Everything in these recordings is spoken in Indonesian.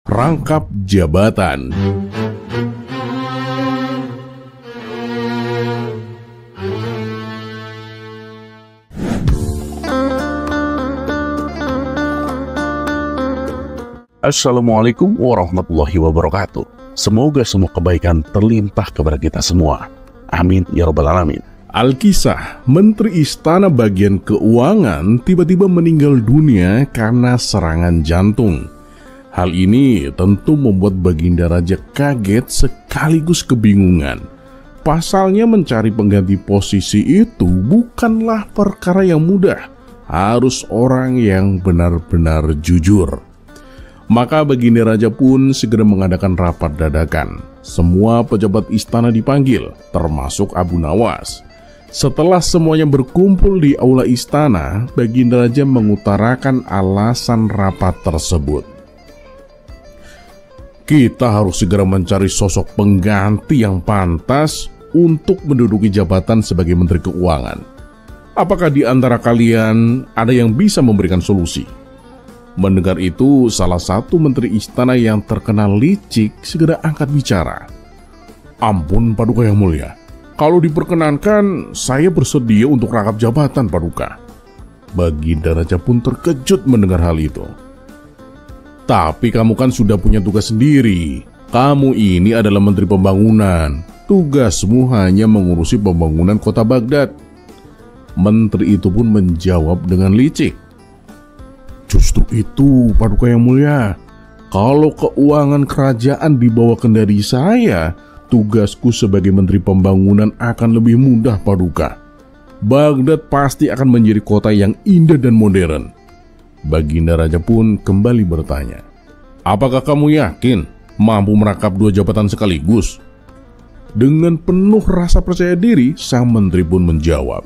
Rangkap jabatan. Assalamualaikum warahmatullahi wabarakatuh. Semoga semua kebaikan terlimpah kepada kita semua. Amin ya rabbal alamin. Alkisah, Menteri Istana bagian keuangan tiba-tiba meninggal dunia karena serangan jantung. Hal ini tentu membuat Baginda Raja kaget sekaligus kebingungan. Pasalnya mencari pengganti posisi itu bukanlah perkara yang mudah. Harus orang yang benar-benar jujur. Maka Baginda Raja pun segera mengadakan rapat dadakan. Semua pejabat istana dipanggil, termasuk Abu Nawas. Setelah semuanya berkumpul di aula istana, Baginda Raja mengutarakan alasan rapat tersebut. Kita harus segera mencari sosok pengganti yang pantas untuk menduduki jabatan sebagai Menteri Keuangan. Apakah di antara kalian ada yang bisa memberikan solusi? Mendengar itu, salah satu menteri istana yang terkenal licik segera angkat bicara. Ampun Paduka yang mulia, kalau diperkenankan saya bersedia untuk rangkap jabatan Paduka. Baginda Raja pun terkejut mendengar hal itu. Tapi kamu kan sudah punya tugas sendiri. Kamu ini adalah Menteri Pembangunan. Tugasmu hanya mengurusi pembangunan kota Baghdad. Menteri itu pun menjawab dengan licik. Justru itu, Paduka yang mulia. Kalau keuangan kerajaan dibawa kendali saya, tugasku sebagai Menteri Pembangunan akan lebih mudah, Paduka. Baghdad pasti akan menjadi kota yang indah dan modern. Baginda Raja pun kembali bertanya, apakah kamu yakin mampu merangkap dua jabatan sekaligus? Dengan penuh rasa percaya diri, sang menteri pun menjawab,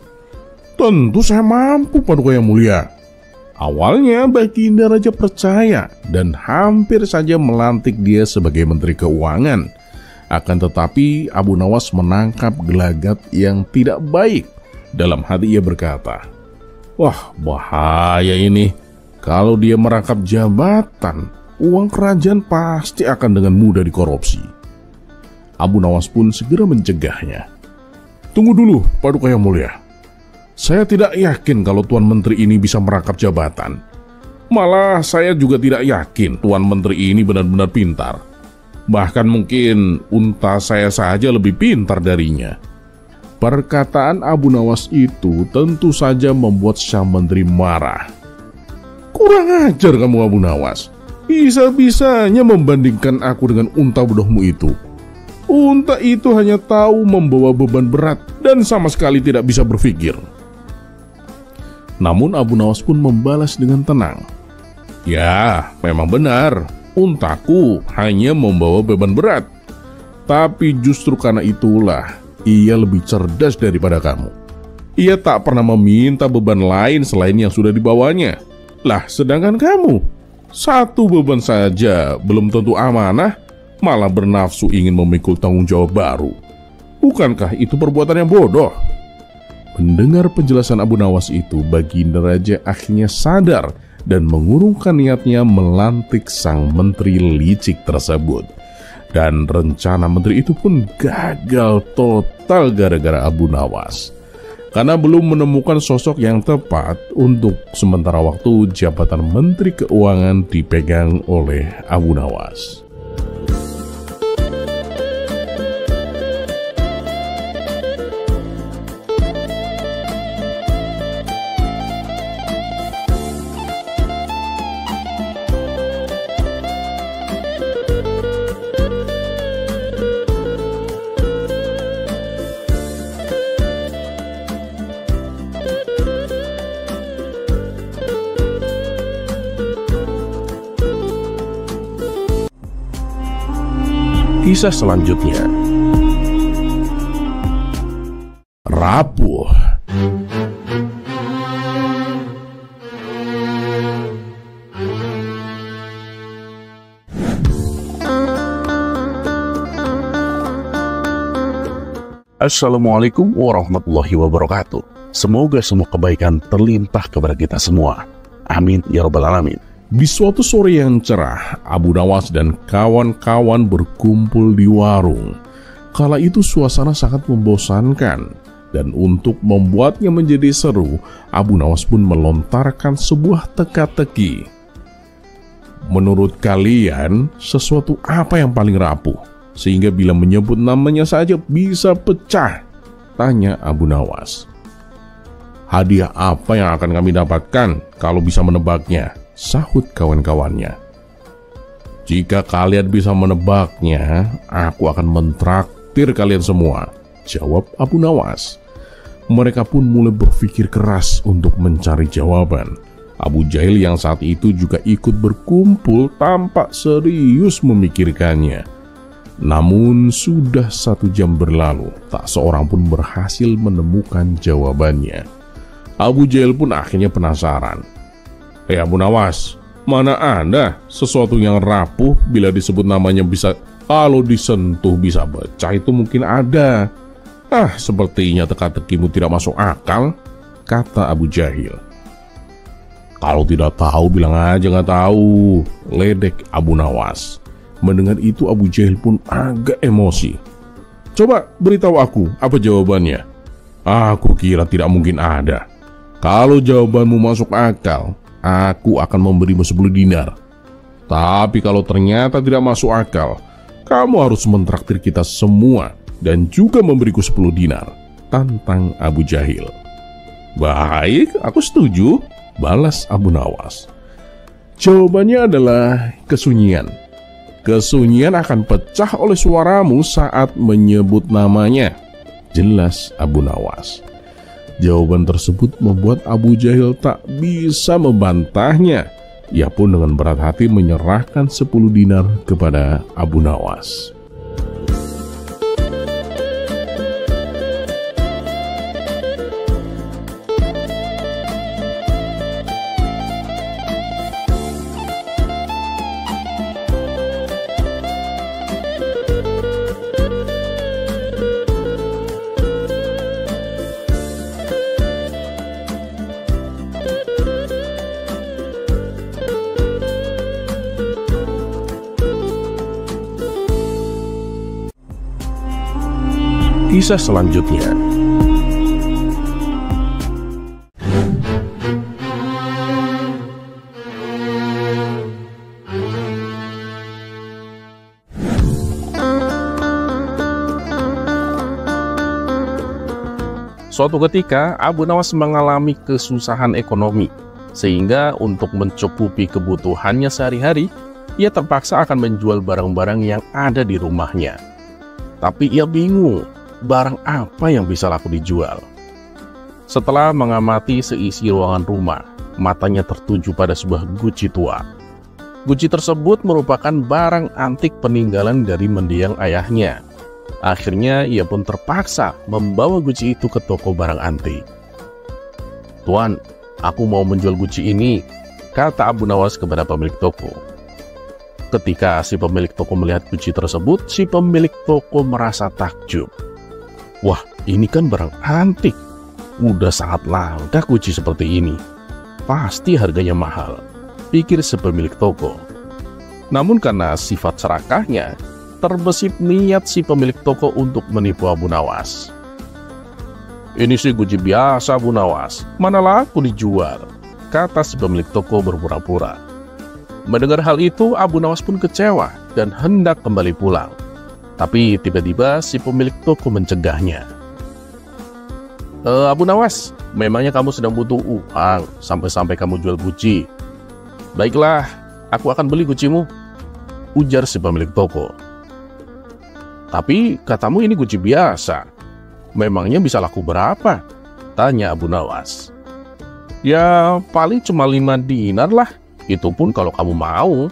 tentu saya mampu, Paduka yang mulia. Awalnya Baginda Raja percaya dan hampir saja melantik dia sebagai Menteri Keuangan. Akan tetapi Abu Nawas menangkap gelagat yang tidak baik. Dalam hati ia berkata, wah bahaya ini. Kalau dia merangkap jabatan, uang kerajaan pasti akan dengan mudah dikorupsi. Abu Nawas pun segera mencegahnya. Tunggu dulu Paduka yang mulia. Saya tidak yakin kalau Tuan Menteri ini bisa merangkap jabatan. Malah saya juga tidak yakin Tuan Menteri ini benar-benar pintar. Bahkan mungkin unta saya saja lebih pintar darinya. Perkataan Abu Nawas itu tentu saja membuat sang menteri marah. Kurang ajar kamu Abu Nawas. Bisa-bisanya membandingkan aku dengan unta bodohmu itu. Unta itu hanya tahu membawa beban berat dan sama sekali tidak bisa berpikir. Namun Abu Nawas pun membalas dengan tenang. Ya, memang benar, untaku hanya membawa beban berat. Tapi justru karena itulah ia lebih cerdas daripada kamu. Ia tak pernah meminta beban lain selain yang sudah dibawanya. Lah, sedangkan kamu, satu beban saja belum tentu amanah, malah bernafsu ingin memikul tanggung jawab baru. Bukankah itu perbuatan yang bodoh? Mendengar penjelasan Abu Nawas itu, Baginda Raja akhirnya sadar dan mengurungkan niatnya melantik sang menteri licik tersebut. Dan rencana menteri itu pun gagal total gara-gara Abu Nawas. Karena belum menemukan sosok yang tepat untuk sementara waktu jabatan Menteri Keuangan dipegang oleh Abu Nawas. Kisah selanjutnya, rapuh. Assalamualaikum warahmatullahi wabarakatuh. Semoga semua kebaikan terlimpah kepada kita semua. Amin ya rabbal alamin. Di suatu sore yang cerah, Abu Nawas dan kawan-kawan berkumpul di warung. Kala itu suasana sangat membosankan, dan untuk membuatnya menjadi seru, Abu Nawas pun melontarkan sebuah teka-teki. Menurut kalian, sesuatu apa yang paling rapuh, sehingga bila menyebut namanya saja bisa pecah? Tanya Abu Nawas. Hadiah apa yang akan kami dapatkan kalau bisa menebaknya? Sahut kawan-kawannya. Jika kalian bisa menebaknya, aku akan mentraktir kalian semua, jawab Abu Nawas. Mereka pun mulai berpikir keras untuk mencari jawaban. Abu Jahil yang saat itu juga ikut berkumpul tampak serius memikirkannya. Namun sudah 1 jam berlalu, tak seorang pun berhasil menemukan jawabannya. Abu Jahil pun akhirnya penasaran. Abu Nawas, mana ada sesuatu yang rapuh bila disebut namanya bisa, kalau disentuh bisa pecah itu mungkin ada. Sepertinya teka-tekimu tidak masuk akal, kata Abu Jahil. Kalau tidak tahu bilang aja nggak tahu, ledek Abu Nawas. Mendengar itu Abu Jahil pun agak emosi. Coba beritahu aku apa jawabannya. Aku kira tidak mungkin ada. Kalau jawabanmu masuk akal, aku akan memberimu 10 dinar. Tapi kalau ternyata tidak masuk akal, kamu harus mentraktir kita semua dan juga memberiku 10 dinar, tantang Abu Jahil. Baik, aku setuju, balas Abu Nawas. Jawabannya adalah kesunyian. Kesunyian akan pecah oleh suaramu saat menyebut namanya, jelas Abu Nawas. Jawaban tersebut membuat Abu Jahil tak bisa membantahnya. Ia pun dengan berat hati menyerahkan 10 dinar kepada Abu Nawas. Kisah selanjutnya. Suatu ketika Abu Nawas mengalami kesusahan ekonomi, sehingga untuk mencukupi kebutuhannya sehari-hari, ia terpaksa akan menjual barang-barang yang ada di rumahnya. Tapi ia bingung, barang apa yang bisa laku dijual. Setelah mengamati seisi ruangan rumah, matanya tertuju pada sebuah guci tua. Guci tersebut merupakan barang antik peninggalan dari mendiang ayahnya. Akhirnya ia pun terpaksa membawa guci itu ke toko barang antik. Tuan, aku mau menjual guci ini, kata Abu Nawas kepada pemilik toko. Ketika si pemilik toko melihat guci tersebut, si pemilik toko merasa takjub. Wah, ini kan barang antik. Udah sangat langka guci seperti ini. Pasti harganya mahal, pikir si pemilik toko. Namun karena sifat serakahnya, terbesit niat si pemilik toko untuk menipu Abu Nawas. Ini sih guci biasa Abu Nawas, mana laku dijual, kata si pemilik toko berpura-pura. Mendengar hal itu, Abu Nawas pun kecewa dan hendak kembali pulang. Tapi tiba-tiba si pemilik toko mencegahnya. Abu Nawas, memangnya kamu sedang butuh uang sampai-sampai kamu jual guci? Baiklah, aku akan beli gucimu, ujar si pemilik toko. Tapi katamu ini guci biasa, memangnya bisa laku berapa? Tanya Abu Nawas. Ya paling cuma 5 dinar lah, itu pun kalau kamu mau.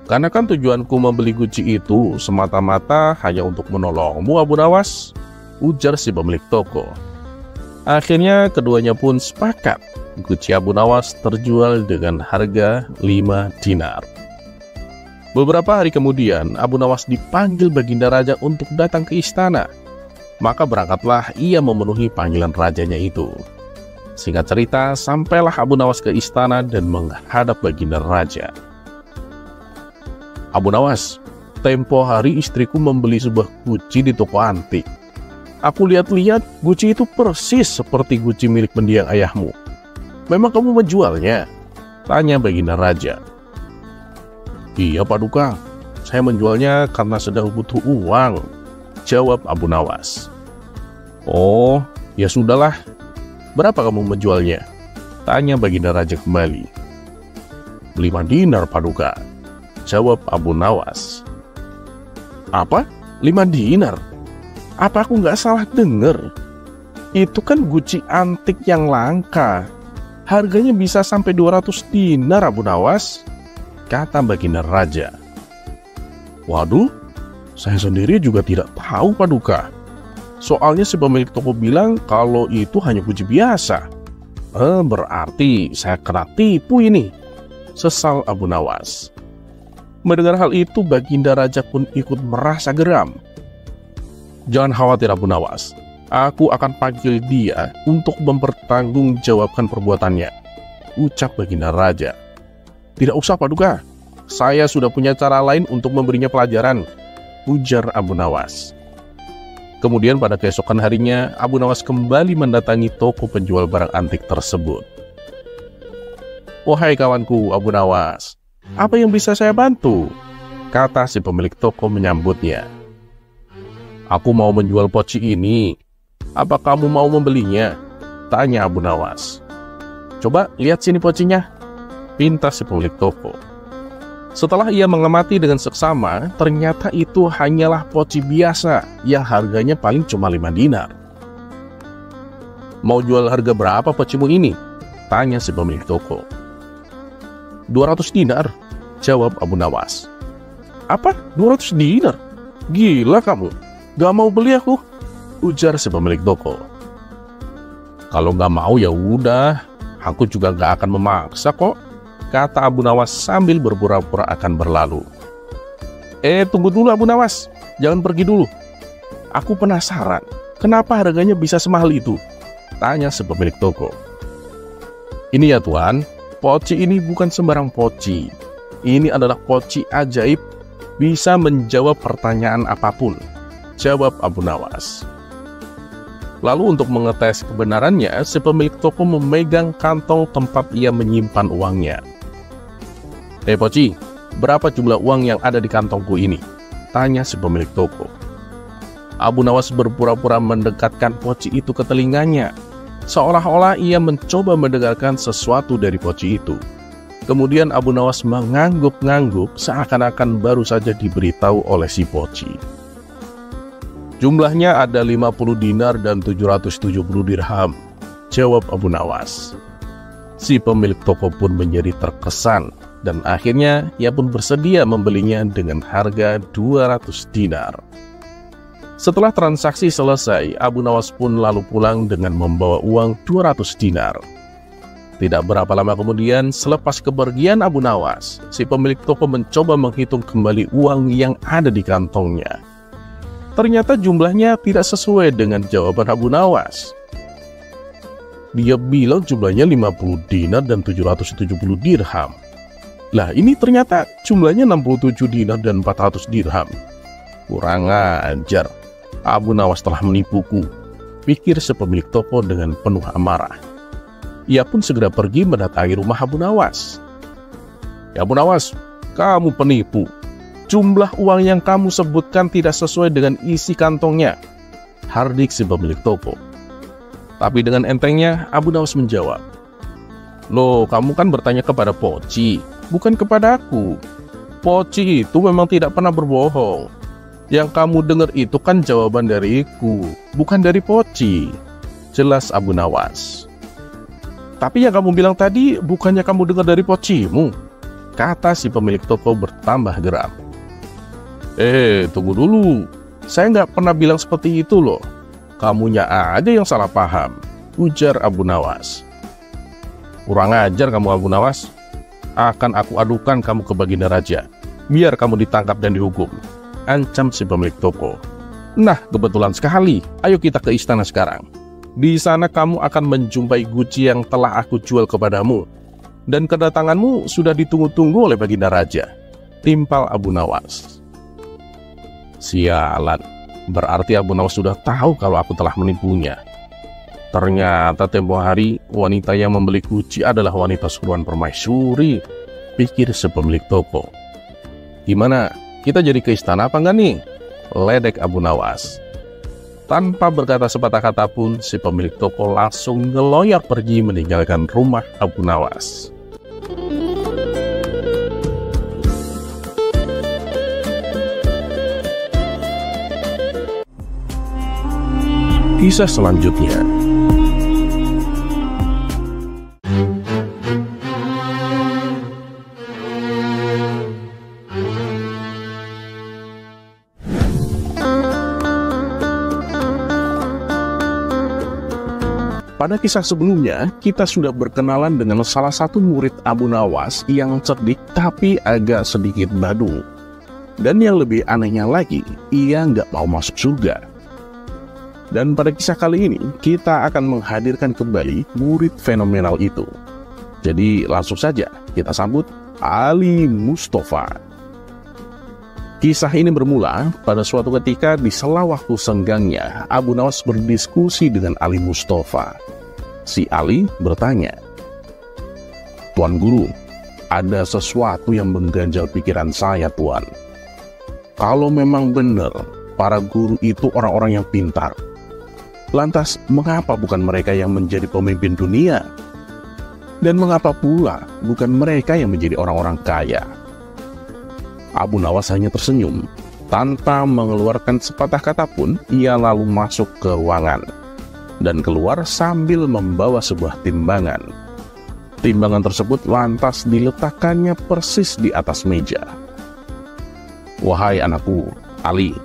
Karena kan tujuanku membeli guci itu semata-mata hanya untuk menolongmu Abu Nawas, ujar si pemilik toko. Akhirnya keduanya pun sepakat. Guci Abu Nawas terjual dengan harga 5 dinar. Beberapa hari kemudian, Abu Nawas dipanggil Baginda Raja untuk datang ke istana. Maka berangkatlah ia memenuhi panggilan rajanya itu. Singkat cerita, sampailah Abu Nawas ke istana dan menghadap baginda raja. "Abu Nawas, tempo hari istriku membeli sebuah guci di toko antik. Aku lihat-lihat guci itu persis seperti guci milik mendiang ayahmu. Memang kamu menjualnya?" tanya baginda raja. "Iya Paduka, saya menjualnya karena sedang butuh uang," jawab Abu Nawas. "Oh, ya sudahlah. Berapa kamu menjualnya?" tanya baginda raja kembali. 5 dinar Paduka," jawab Abu Nawas. "Apa? 5 dinar? Apa aku nggak salah dengar? Itu kan guci antik yang langka. Harganya bisa sampai 200 dinar Abu Nawas," kata baginda raja. "Waduh, saya sendiri juga tidak tahu Paduka. Soalnya si pemilik toko bilang kalau itu hanya guci biasa." Berarti saya kena tipu ini," sesal Abu Nawas. Mendengar hal itu, baginda raja pun ikut merasa geram. "Jangan khawatir Abu Nawas, aku akan panggil dia untuk mempertanggungjawabkan perbuatannya," ucap baginda raja. "Tidak usah Paduka, saya sudah punya cara lain untuk memberinya pelajaran," ujar Abu Nawas. Kemudian pada keesokan harinya, Abu Nawas kembali mendatangi toko penjual barang antik tersebut. "Wahai kawanku Abu Nawas, apa yang bisa saya bantu?" kata si pemilik toko menyambutnya. "Aku mau menjual poci ini. Apa kamu mau membelinya?" tanya Abu Nawas. "Coba lihat sini pocinya," pinta si pemilik toko. Setelah ia mengamati dengan seksama, ternyata itu hanyalah poci biasa yang harganya paling cuma 5 dinar. "Mau jual harga berapa pocimu ini?" tanya si pemilik toko. 200 dinar, jawab Abu Nawas. "Apa? 200 dinar? Gila kamu, gak mau beli aku," ujar si pemilik toko. "Kalau gak mau ya udah, aku juga gak akan memaksa kok," kata Abu Nawas sambil berpura-pura akan berlalu. Tunggu dulu Abu Nawas, jangan pergi dulu. Aku penasaran, kenapa harganya bisa semahal itu?" tanya si pemilik toko. "Ini ya Tuan, poci ini bukan sembarang poci. Ini adalah poci ajaib, bisa menjawab pertanyaan apapun," jawab Abu Nawas. Lalu untuk mengetes kebenarannya, si pemilik toko memegang kantong tempat ia menyimpan uangnya. Poci, berapa jumlah uang yang ada di kantongku ini?" tanya si pemilik toko. Abu Nawas berpura-pura mendekatkan poci itu ke telinganya, seolah-olah ia mencoba mendengarkan sesuatu dari poci itu. Kemudian Abu Nawas mengangguk-ngangguk seakan-akan baru saja diberitahu oleh si poci. "Jumlahnya ada 50 dinar dan 770 dirham," jawab Abu Nawas. Si pemilik toko pun menjadi terkesan, dan akhirnya ia pun bersedia membelinya dengan harga 200 dinar. Setelah transaksi selesai, Abu Nawas pun lalu pulang dengan membawa uang 200 dinar. Tidak berapa lama kemudian, selepas kepergian Abu Nawas, si pemilik toko mencoba menghitung kembali uang yang ada di kantongnya. Ternyata jumlahnya tidak sesuai dengan jawaban Abu Nawas. Dia bilang jumlahnya 50 dinar dan 770 dirham. Lah ini ternyata jumlahnya 67 dinar dan 400 dirham. Kurang ajar, Abu Nawas telah menipuku, pikir si pemilik toko dengan penuh amarah. Ia pun segera pergi mendatangi rumah Abu Nawas. "Ya Abu Nawas, kamu penipu. Jumlah uang yang kamu sebutkan tidak sesuai dengan isi kantongnya," hardik si pemilik toko. Tapi dengan entengnya Abu Nawas menjawab, "Loh, kamu kan bertanya kepada Poci, bukan kepada aku. Poci itu memang tidak pernah berbohong. Yang kamu dengar itu kan jawaban dariku, bukan dari Poci," jelas Abu Nawas. "Tapi yang kamu bilang tadi bukannya kamu dengar dari Pocimu?" kata si pemilik toko bertambah geram. Tunggu dulu, saya nggak pernah bilang seperti itu loh. Kamunya aja yang salah paham," ujar Abu Nawas. "Kurang ajar kamu Abu Nawas. Akan aku adukan kamu ke baginda raja, biar kamu ditangkap dan dihukum," ancam si pemilik toko. "Nah, kebetulan sekali, ayo kita ke istana sekarang." Di sana kamu akan menjumpai guci yang telah aku jual kepadamu, dan kedatanganmu sudah ditunggu-tunggu oleh Baginda Raja, timpal Abu Nawas. Sialan, berarti Abu Nawas sudah tahu kalau aku telah menipunya. Ternyata tempo hari wanita yang membeli guci adalah wanita suruhan permaisuri, pikir si pemilik toko. Gimana, kita jadi ke istana apa enggak nih? Ledek Abu Nawas. Tanpa berkata sepatah kata pun, si pemilik toko langsung ngeloyor pergi meninggalkan rumah Abu Nawas. Kisah selanjutnya. Pada kisah sebelumnya, kita sudah berkenalan dengan salah satu murid Abu Nawas yang cerdik tapi agak sedikit badung. Dan yang lebih anehnya lagi, ia nggak mau masuk surga. Dan pada kisah kali ini, kita akan menghadirkan kembali murid fenomenal itu. Jadi langsung saja kita sambut Ali Mustafa. Kisah ini bermula pada suatu ketika di sela waktu senggangnya, Abu Nawas berdiskusi dengan Ali Mustafa. Si Ali bertanya, "Tuan Guru, ada sesuatu yang mengganjal pikiran saya, Tuan. Kalau memang benar para guru itu orang-orang yang pintar, lantas mengapa bukan mereka yang menjadi pemimpin dunia? Dan mengapa pula bukan mereka yang menjadi orang-orang kaya?" Abu Nawas hanya tersenyum. Tanpa mengeluarkan sepatah kata pun, ia lalu masuk ke ruangan dan keluar sambil membawa sebuah timbangan. Timbangan tersebut lantas diletakkannya persis di atas meja. "Wahai anakku, Ali,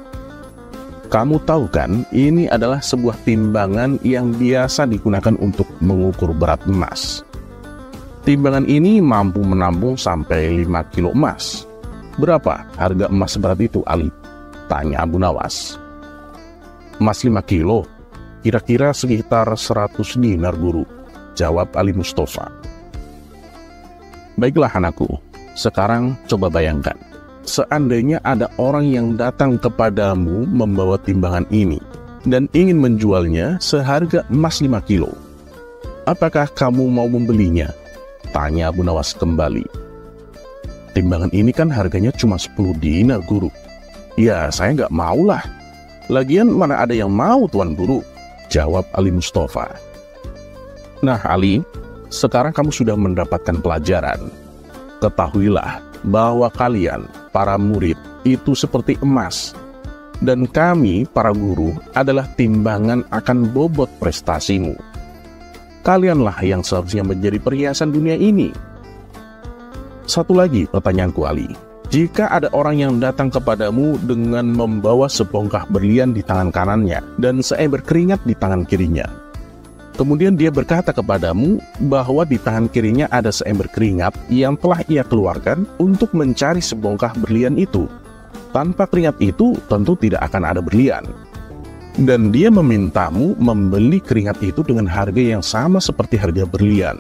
kamu tahu kan ini adalah sebuah timbangan yang biasa digunakan untuk mengukur berat emas. Timbangan ini mampu menampung sampai 5 kilo emas. Berapa harga emas seberat itu, Ali?" tanya Abu Nawas. "Emas 5 kilo, kira-kira sekitar 100 dinar, Guru," jawab Ali Mustafa. "Baiklah anakku, sekarang coba bayangkan. Seandainya ada orang yang datang kepadamu membawa timbangan ini dan ingin menjualnya seharga emas 5 kilo. Apakah kamu mau membelinya?" tanya Abu Nawas kembali. "Timbangan ini kan harganya cuma 10 dinar, Guru." "Ya, saya nggak maulah. Lagian mana ada yang mau, Tuan Guru," jawab Ali Mustafa. "Nah Ali, sekarang kamu sudah mendapatkan pelajaran. Ketahuilah bahwa kalian, para murid, itu seperti emas. Dan kami, para guru, adalah timbangan akan bobot prestasimu. Kalianlah yang seharusnya menjadi perhiasan dunia ini. Satu lagi pertanyaanku, Ali. Jika ada orang yang datang kepadamu dengan membawa sebongkah berlian di tangan kanannya dan seember keringat di tangan kirinya, kemudian dia berkata kepadamu bahwa di tangan kirinya ada seember keringat yang telah ia keluarkan untuk mencari sebongkah berlian itu. Tanpa keringat itu tentu tidak akan ada berlian. Dan dia memintamu membeli keringat itu dengan harga yang sama seperti harga berlian.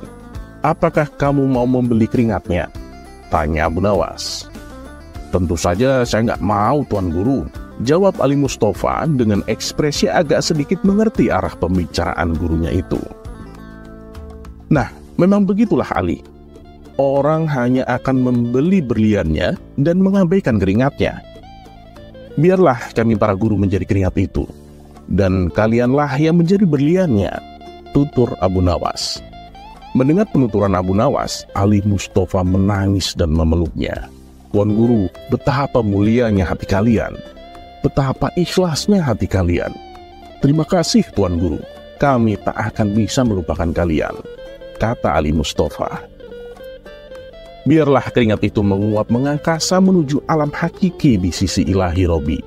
Apakah kamu mau membeli keringatnya?" tanya Abu Nawas. "Tentu saja saya nggak mau, Tuan Guru," jawab Ali Mustafa dengan ekspresi agak sedikit mengerti arah pembicaraan gurunya itu. Nah, memang begitulah Ali. Orang hanya akan membeli berliannya dan mengabaikan keringatnya. Biarlah kami para guru menjadi keringat itu, dan kalianlah yang menjadi berliannya, tutur Abu Nawas. Mendengar penuturan Abu Nawas, Ali Mustafa menangis dan memeluknya. "Tuan Guru, betapa mulianya hati kalian. Betapa ikhlasnya hati kalian. Terima kasih Tuan Guru. Kami tak akan bisa melupakan kalian," kata Ali Mustafa. Biarlah keringat itu menguap mengangkasa menuju alam hakiki di sisi ilahi Robi.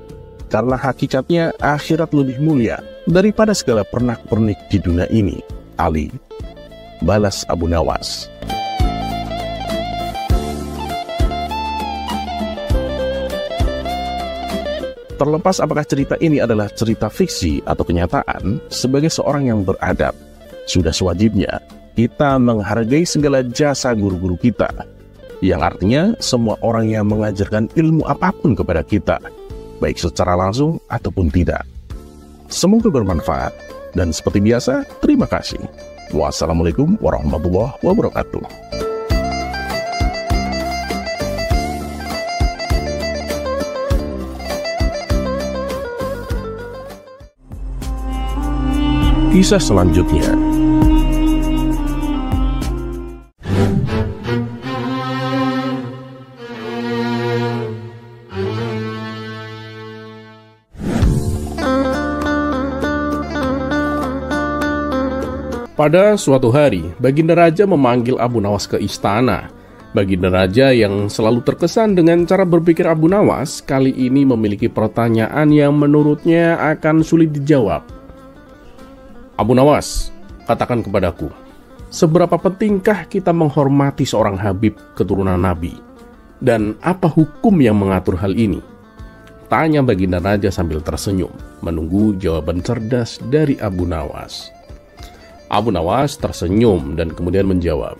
Karena hakikatnya akhirat lebih mulia daripada segala pernak-pernik di dunia ini, Ali, balas Abu Nawas. Terlepas apakah cerita ini adalah cerita fiksi atau kenyataan, sebagai seorang yang beradab, sudah sewajibnya kita menghargai segala jasa guru-guru kita, yang artinya semua orang yang mengajarkan ilmu apapun kepada kita, baik secara langsung ataupun tidak. Semoga bermanfaat, dan seperti biasa, terima kasih. Wassalamualaikum warahmatullahi wabarakatuh. Kisah selanjutnya. Pada suatu hari, Baginda Raja memanggil Abu Nawas ke istana. Baginda Raja yang selalu terkesan dengan cara berpikir Abu Nawas, kali ini memiliki pertanyaan yang menurutnya akan sulit dijawab. Abu Nawas, katakan kepadaku, seberapa pentingkah kita menghormati seorang Habib keturunan Nabi? Dan apa hukum yang mengatur hal ini? Tanya Baginda Raja sambil tersenyum, menunggu jawaban cerdas dari Abu Nawas. Abu Nawas tersenyum dan kemudian menjawab,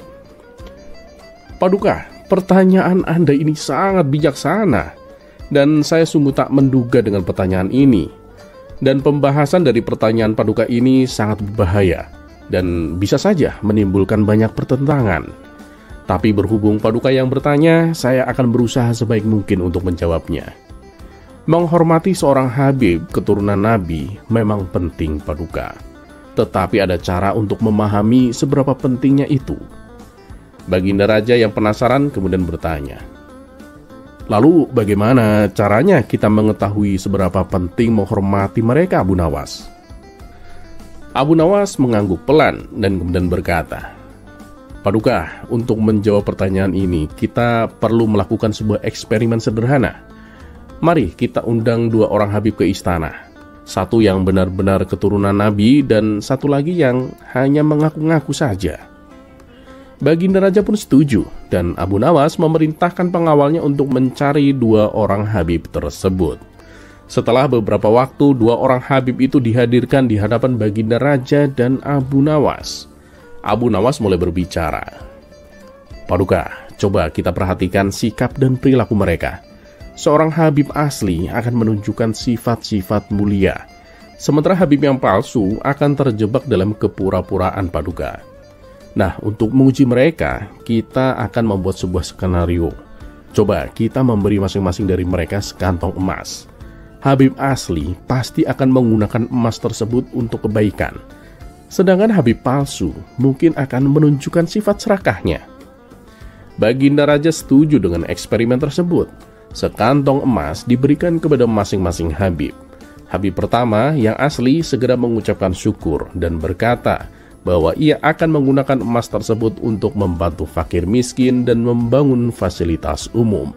Paduka, pertanyaan Anda ini sangat bijaksana, dan saya sungguh tak menduga dengan pertanyaan ini. Dan pembahasan dari pertanyaan Paduka ini sangat berbahaya, dan bisa saja menimbulkan banyak pertentangan. Tapi berhubung Paduka yang bertanya, saya akan berusaha sebaik mungkin untuk menjawabnya. Menghormati seorang Habib keturunan Nabi memang penting Paduka. Tetapi ada cara untuk memahami seberapa pentingnya itu. Baginda Raja yang penasaran kemudian bertanya, lalu bagaimana caranya kita mengetahui seberapa penting menghormati mereka, Abu Nawas? Abu Nawas mengangguk pelan dan kemudian berkata, Paduka, untuk menjawab pertanyaan ini kita perlu melakukan sebuah eksperimen sederhana. Mari kita undang dua orang Habib ke istana. Satu yang benar-benar keturunan Nabi dan satu lagi yang hanya mengaku-ngaku saja. Baginda Raja pun setuju dan Abu Nawas memerintahkan pengawalnya untuk mencari dua orang Habib tersebut. Setelah beberapa waktu, dua orang Habib itu dihadirkan di hadapan Baginda Raja dan Abu Nawas. Abu Nawas mulai berbicara. Paduka, coba kita perhatikan sikap dan perilaku mereka. Seorang Habib asli akan menunjukkan sifat-sifat mulia, sementara Habib yang palsu akan terjebak dalam kepura-puraan Paduka. Nah, untuk menguji mereka, kita akan membuat sebuah skenario. Coba kita memberi masing-masing dari mereka sekantong emas. Habib asli pasti akan menggunakan emas tersebut untuk kebaikan. Sedangkan Habib palsu mungkin akan menunjukkan sifat serakahnya. Baginda Raja setuju dengan eksperimen tersebut. Sekantong emas diberikan kepada masing-masing Habib. Habib pertama yang asli segera mengucapkan syukur dan berkata bahwa ia akan menggunakan emas tersebut untuk membantu fakir miskin dan membangun fasilitas umum.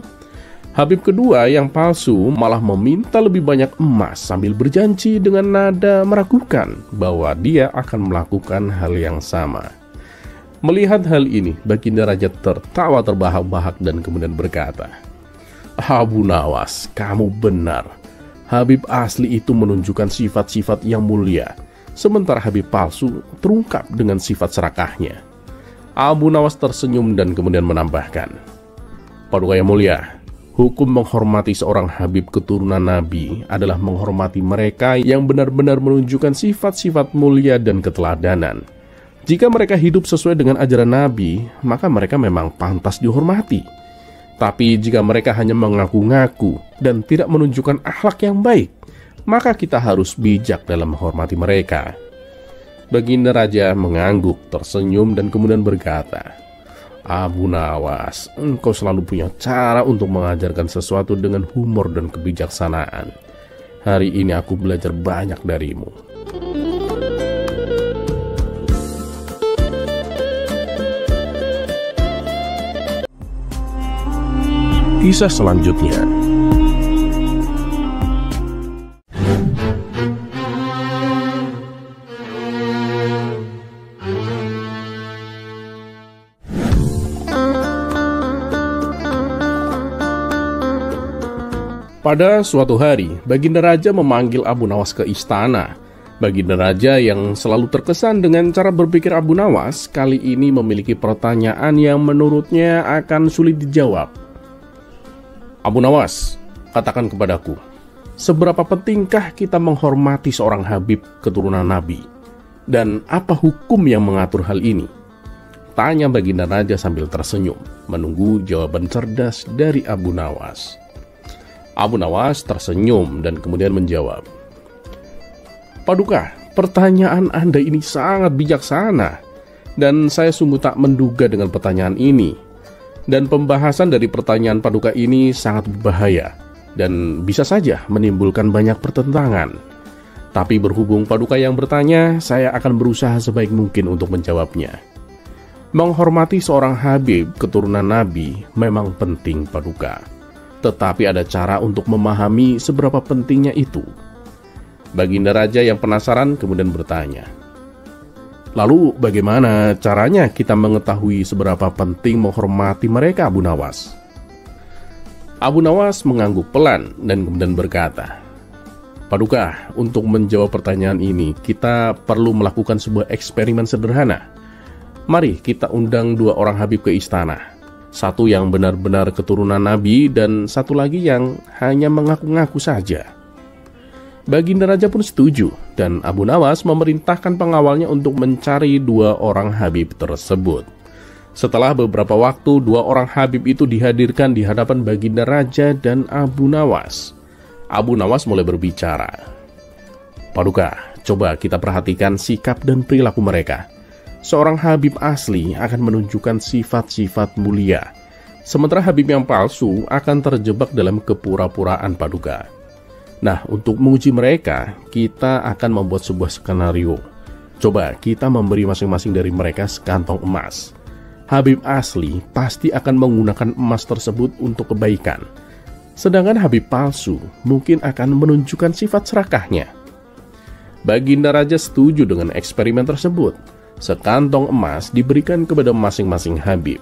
Habib kedua yang palsu malah meminta lebih banyak emas sambil berjanji dengan nada meragukan bahwa dia akan melakukan hal yang sama. Melihat hal ini, Baginda Raja tertawa terbahak-bahak dan kemudian berkata, Abu Nawas, kamu benar. Habib asli itu menunjukkan sifat-sifat yang mulia, sementara Habib palsu terungkap dengan sifat serakahnya. Abu Nawas tersenyum dan kemudian menambahkan, Paduka yang mulia, hukum menghormati seorang Habib keturunan Nabi adalah menghormati mereka yang benar-benar menunjukkan sifat-sifat mulia dan keteladanan. Jika mereka hidup sesuai dengan ajaran Nabi, maka mereka memang pantas dihormati. Tapi jika mereka hanya mengaku-ngaku dan tidak menunjukkan akhlak yang baik, maka kita harus bijak dalam menghormati mereka. Baginda Raja mengangguk, tersenyum dan kemudian berkata, Abu Nawas, engkau selalu punya cara untuk mengajarkan sesuatu dengan humor dan kebijaksanaan. Hari ini aku belajar banyak darimu. Kisah selanjutnya. Pada suatu hari, Baginda Raja memanggil Abu Nawas ke istana. Baginda Raja yang selalu terkesan dengan cara berpikir Abu Nawas, kali ini memiliki pertanyaan yang menurutnya akan sulit dijawab. Abu Nawas, katakan kepadaku, seberapa pentingkah kita menghormati seorang Habib keturunan Nabi? Dan apa hukum yang mengatur hal ini? Tanya Baginda Raja sambil tersenyum, menunggu jawaban cerdas dari Abu Nawas. Abu Nawas tersenyum dan kemudian menjawab, Paduka, pertanyaan Anda ini sangat bijaksana, dan saya sungguh tak menduga dengan pertanyaan ini. Dan pembahasan dari pertanyaan Paduka ini sangat berbahaya, dan bisa saja menimbulkan banyak pertentangan. Tapi berhubung Paduka yang bertanya, saya akan berusaha sebaik mungkin untuk menjawabnya. Menghormati seorang Habib keturunan Nabi memang penting, Paduka. Tetapi ada cara untuk memahami seberapa pentingnya itu. Baginda Raja yang penasaran kemudian bertanya, lalu bagaimana caranya kita mengetahui seberapa penting menghormati mereka, Abu Nawas? Abu Nawas mengangguk pelan dan kemudian berkata, Paduka, untuk menjawab pertanyaan ini, kita perlu melakukan sebuah eksperimen sederhana. Mari kita undang 2 orang Habib ke istana. Satu yang benar-benar keturunan Nabi dan satu lagi yang hanya mengaku-ngaku saja. Baginda Raja pun setuju dan Abu Nawas memerintahkan pengawalnya untuk mencari 2 orang Habib tersebut. Setelah beberapa waktu, 2 orang Habib itu dihadirkan di hadapan Baginda Raja dan Abu Nawas. Abu Nawas mulai berbicara. Paduka, coba kita perhatikan sikap dan perilaku mereka. Seorang Habib asli akan menunjukkan sifat-sifat mulia, sementara Habib yang palsu akan terjebak dalam kepura-puraan, Paduka. Nah, untuk menguji mereka, kita akan membuat sebuah skenario. Coba kita memberi masing-masing dari mereka sekantong emas. Habib asli pasti akan menggunakan emas tersebut untuk kebaikan, sedangkan Habib palsu mungkin akan menunjukkan sifat serakahnya. Baginda Raja setuju dengan eksperimen tersebut. Sekantong emas diberikan kepada masing-masing Habib.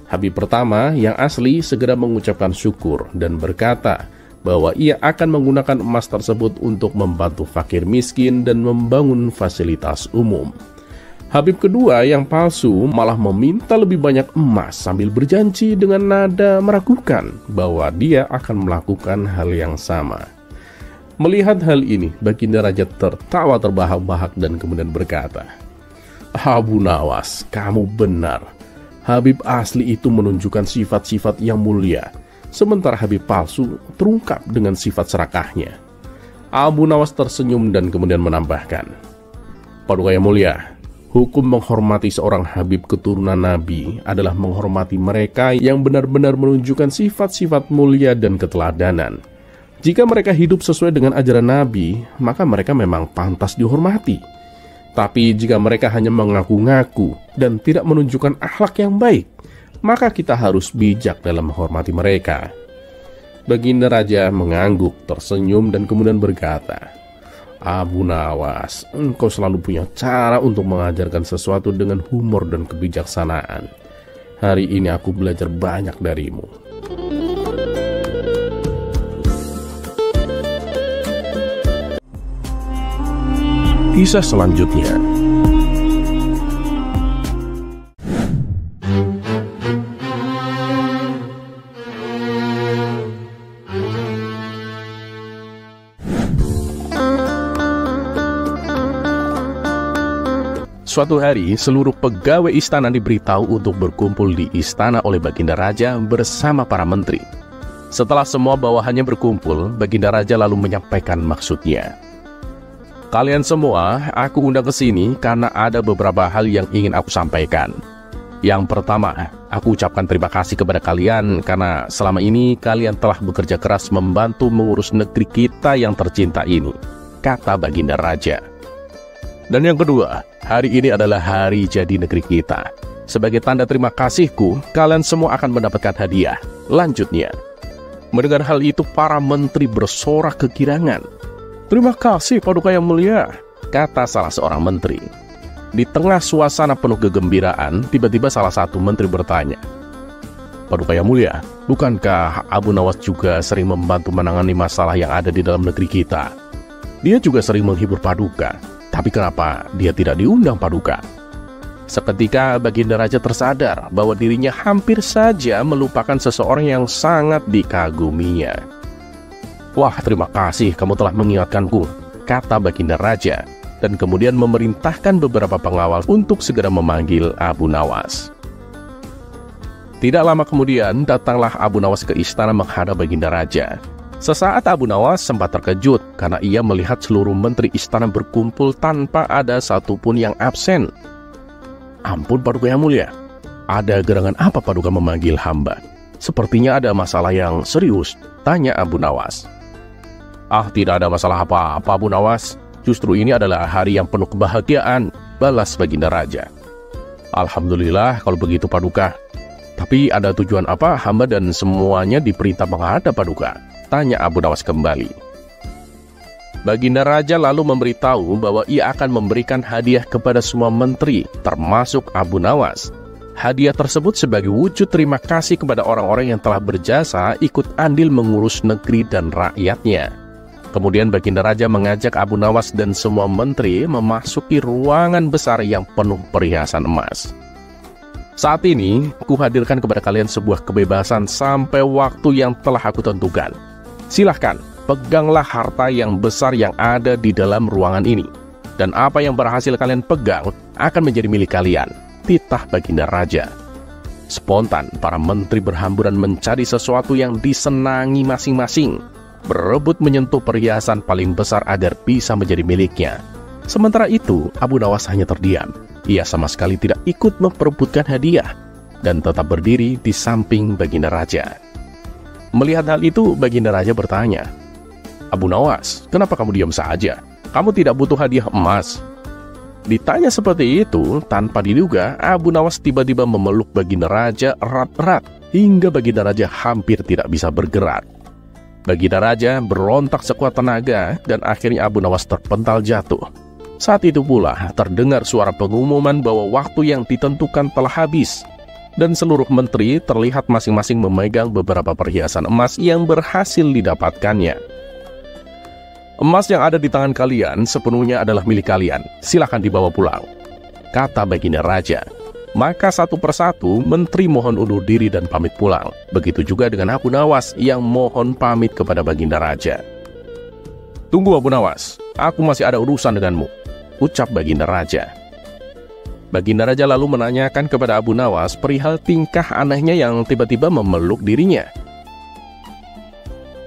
Habib pertama yang asli segera mengucapkan syukur dan berkata bahwa ia akan menggunakan emas tersebut untuk membantu fakir miskin dan membangun fasilitas umum. Habib kedua yang palsu malah meminta lebih banyak emas sambil berjanji dengan nada meragukan bahwa dia akan melakukan hal yang sama. Melihat hal ini, Baginda Raja tertawa terbahak-bahak dan kemudian berkata, Abu Nawas, kamu benar. Habib asli itu menunjukkan sifat-sifat yang mulia, sementara Habib palsu terungkap dengan sifat serakahnya. Abu Nawas tersenyum dan kemudian menambahkan, Paduka yang mulia, hukum menghormati seorang Habib keturunan Nabi adalah menghormati mereka yang benar-benar menunjukkan sifat-sifat mulia dan keteladanan. Jika mereka hidup sesuai dengan ajaran Nabi, maka mereka memang pantas dihormati. Tapi jika mereka hanya mengaku-ngaku dan tidak menunjukkan akhlak yang baik, maka kita harus bijak dalam menghormati mereka. Baginda Raja mengangguk, tersenyum dan kemudian berkata, Abu Nawas, engkau selalu punya cara untuk mengajarkan sesuatu dengan humor dan kebijaksanaan. Hari ini aku belajar banyak darimu. Kisah selanjutnya. Suatu hari, seluruh pegawai istana diberitahu untuk berkumpul di istana oleh Baginda Raja bersama para menteri. Setelah semua bawahannya berkumpul, Baginda Raja lalu menyampaikan maksudnya. Kalian semua, aku undang ke sini karena ada beberapa hal yang ingin aku sampaikan. Yang pertama, aku ucapkan terima kasih kepada kalian karena selama ini kalian telah bekerja keras membantu mengurus negeri kita yang tercinta ini, kata Baginda Raja. Dan yang kedua, hari ini adalah hari jadi negeri kita. Sebagai tanda terima kasihku, kalian semua akan mendapatkan hadiah. Lanjutnya, mendengar hal itu para menteri bersorak kegirangan. Terima kasih Paduka yang mulia, kata salah seorang menteri. Di tengah suasana penuh kegembiraan, tiba-tiba salah satu menteri bertanya, Paduka yang mulia, bukankah Abu Nawas juga sering membantu menangani masalah yang ada di dalam negeri kita? Dia juga sering menghibur Paduka, tapi kenapa dia tidak diundang Paduka? Seketika Baginda Raja tersadar bahwa dirinya hampir saja melupakan seseorang yang sangat dikaguminya. "Wah, terima kasih kamu telah mengingatkanku," kata Baginda Raja, dan kemudian memerintahkan beberapa pengawal untuk segera memanggil Abu Nawas. Tidak lama kemudian, datanglah Abu Nawas ke istana menghadap Baginda Raja. Sesaat Abu Nawas sempat terkejut karena ia melihat seluruh menteri istana berkumpul tanpa ada satupun yang absen. "Ampun Paduka yang mulia, ada gerangan apa Paduka memanggil hamba? Sepertinya ada masalah yang serius," tanya Abu Nawas. "Ah, tidak ada masalah apa-apa Abu Nawas. Justru ini adalah hari yang penuh kebahagiaan," balas Baginda Raja. "Alhamdulillah kalau begitu Paduka. Tapi ada tujuan apa hamba dan semuanya diperintah menghadap Paduka?" tanya Abu Nawas kembali. Baginda Raja lalu memberitahu bahwa ia akan memberikan hadiah kepada semua menteri, termasuk Abu Nawas. Hadiah tersebut sebagai wujud terima kasih kepada orang-orang yang telah berjasa ikut andil mengurus negeri dan rakyatnya. Kemudian Baginda Raja mengajak Abu Nawas dan semua menteri memasuki ruangan besar yang penuh perhiasan emas. "Saat ini, kuhadirkan kepada kalian sebuah kebebasan sampai waktu yang telah aku tentukan. Silahkan, peganglah harta yang besar yang ada di dalam ruangan ini. Dan apa yang berhasil kalian pegang akan menjadi milik kalian," titah Baginda Raja. Spontan, para menteri berhamburan mencari sesuatu yang disenangi masing-masing, berebut menyentuh perhiasan paling besar agar bisa menjadi miliknya. Sementara itu, Abu Nawas hanya terdiam. Ia sama sekali tidak ikut memperebutkan hadiah dan tetap berdiri di samping Baginda Raja. Melihat hal itu, Baginda Raja bertanya, "Abu Nawas, kenapa kamu diam saja? Kamu tidak butuh hadiah emas?" Ditanya seperti itu, tanpa diduga, Abu Nawas tiba-tiba memeluk Baginda Raja erat-erat hingga Baginda Raja hampir tidak bisa bergerak. Baginda Raja berontak sekuat tenaga dan akhirnya Abu Nawas terpental jatuh. Saat itu pula terdengar suara pengumuman bahwa waktu yang ditentukan telah habis, dan seluruh menteri terlihat masing-masing memegang beberapa perhiasan emas yang berhasil didapatkannya. "Emas yang ada di tangan kalian sepenuhnya adalah milik kalian. Silakan dibawa pulang," kata Baginda Raja. Maka satu persatu menteri mohon undur diri dan pamit pulang. Begitu juga dengan Abu Nawas yang mohon pamit kepada Baginda Raja. "Tunggu Abu Nawas, aku masih ada urusan denganmu," ucap Baginda Raja. Baginda Raja lalu menanyakan kepada Abu Nawas perihal tingkah anehnya yang tiba-tiba memeluk dirinya.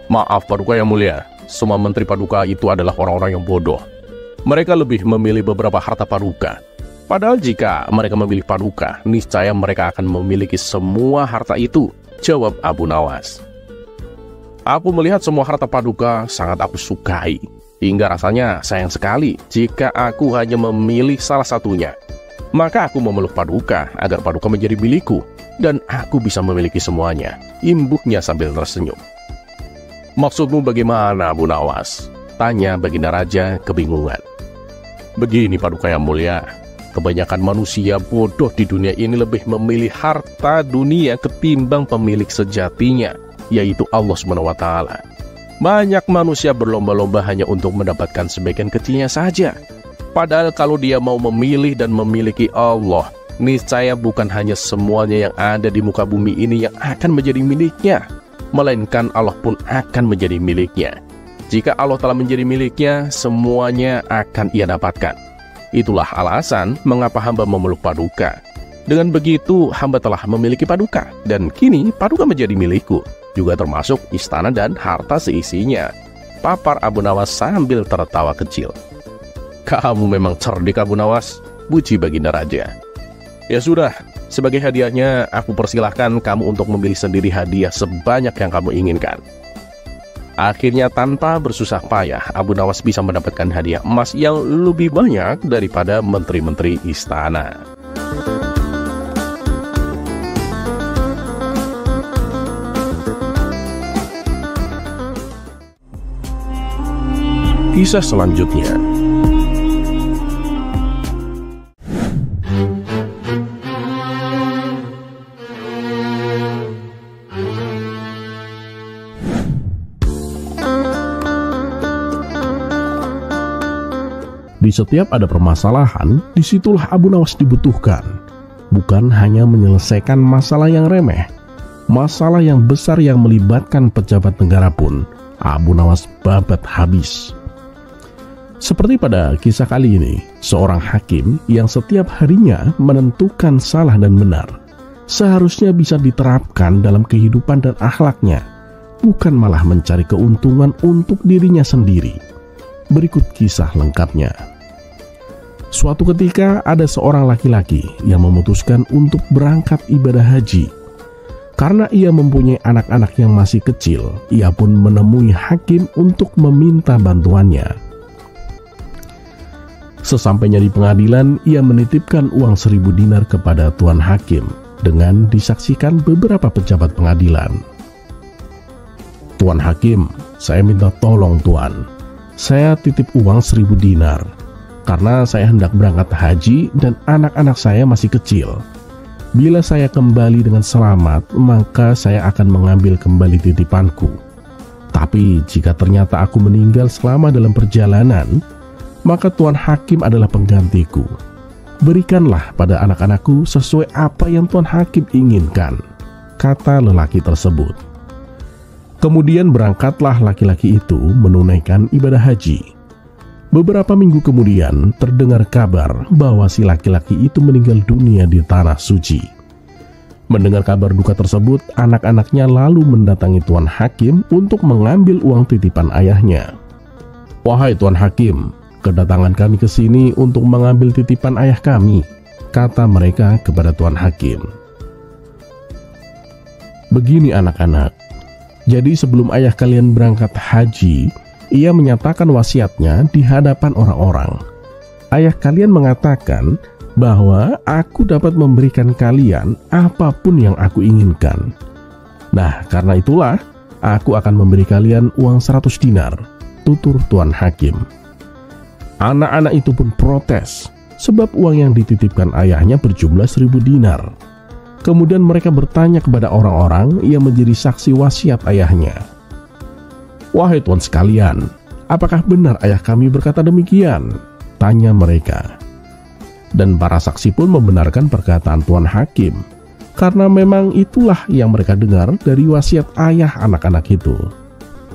"Maaf Paduka yang mulia, semua menteri Paduka itu adalah orang-orang yang bodoh. Mereka lebih memilih beberapa harta Paduka. Padahal jika mereka memilih Paduka, niscaya mereka akan memiliki semua harta itu," jawab Abu Nawas. "Aku melihat semua harta Paduka sangat aku sukai, hingga rasanya sayang sekali jika aku hanya memilih salah satunya. Maka aku memeluk Paduka agar Paduka menjadi milikku, dan aku bisa memiliki semuanya," imbuknya sambil tersenyum. "Maksudmu bagaimana Abu Nawas?" tanya Baginda Raja kebingungan. "Begini Paduka yang mulia, kebanyakan manusia bodoh di dunia ini lebih memilih harta dunia ketimbang pemilik sejatinya, yaitu Allah SWT. Banyak manusia berlomba-lomba hanya untuk mendapatkan sebagian kecilnya saja. Padahal kalau dia mau memilih dan memiliki Allah, niscaya bukan hanya semuanya yang ada di muka bumi ini yang akan menjadi miliknya, melainkan Allah pun akan menjadi miliknya. Jika Allah telah menjadi miliknya, semuanya akan ia dapatkan. Itulah alasan mengapa hamba memeluk Paduka. Dengan begitu, hamba telah memiliki Paduka, dan kini Paduka menjadi milikku, juga termasuk istana dan harta seisinya," papar Abu Nawas sambil tertawa kecil. "Kamu memang cerdik Abu Nawas," puji Baginda Raja. "Ya sudah, sebagai hadiahnya aku persilahkan kamu untuk memilih sendiri hadiah sebanyak yang kamu inginkan." Akhirnya tanpa bersusah payah, Abu Nawas bisa mendapatkan hadiah emas yang lebih banyak daripada menteri-menteri istana. Kisah selanjutnya. Di setiap ada permasalahan, disitulah Abu Nawas dibutuhkan. Bukan hanya menyelesaikan masalah yang remeh, masalah yang besar yang melibatkan pejabat negara pun Abu Nawas babat habis. Seperti pada kisah kali ini, seorang hakim yang setiap harinya menentukan salah dan benar seharusnya bisa diterapkan dalam kehidupan dan akhlaknya, bukan malah mencari keuntungan untuk dirinya sendiri. Berikut kisah lengkapnya. Suatu ketika ada seorang laki-laki yang memutuskan untuk berangkat ibadah haji. Karena ia mempunyai anak-anak yang masih kecil, ia pun menemui hakim untuk meminta bantuannya. Sesampainya di pengadilan, ia menitipkan uang 1.000 dinar kepada tuan hakim dengan disaksikan beberapa pejabat pengadilan. "Tuan hakim, saya minta tolong tuan. Saya titip uang 1.000 dinar karena saya hendak berangkat haji dan anak-anak saya masih kecil. Bila saya kembali dengan selamat, maka saya akan mengambil kembali titipanku. Tapi jika ternyata aku meninggal selama dalam perjalanan, maka tuan hakim adalah penggantiku. Berikanlah pada anak-anakku sesuai apa yang tuan hakim inginkan," kata lelaki tersebut. Kemudian berangkatlah laki-laki itu menunaikan ibadah haji. Beberapa minggu kemudian terdengar kabar bahwa si laki-laki itu meninggal dunia di tanah suci. Mendengar kabar duka tersebut, anak-anaknya lalu mendatangi tuan hakim untuk mengambil uang titipan ayahnya. "Wahai tuan hakim, kedatangan kami ke sini untuk mengambil titipan ayah kami," kata mereka kepada tuan hakim. "Begini anak-anak, jadi sebelum ayah kalian berangkat haji, ia menyatakan wasiatnya di hadapan orang-orang. Ayah kalian mengatakan bahwa aku dapat memberikan kalian apapun yang aku inginkan. Nah, karena itulah aku akan memberi kalian uang 100 dinar, tutur tuan hakim. Anak-anak itu pun protes, sebab uang yang dititipkan ayahnya berjumlah 1.000 dinar. Kemudian mereka bertanya kepada orang-orang yang menjadi saksi wasiat ayahnya. "Wahai tuan sekalian, apakah benar ayah kami berkata demikian?" tanya mereka. Dan para saksi pun membenarkan perkataan tuan hakim, karena memang itulah yang mereka dengar dari wasiat ayah anak-anak itu.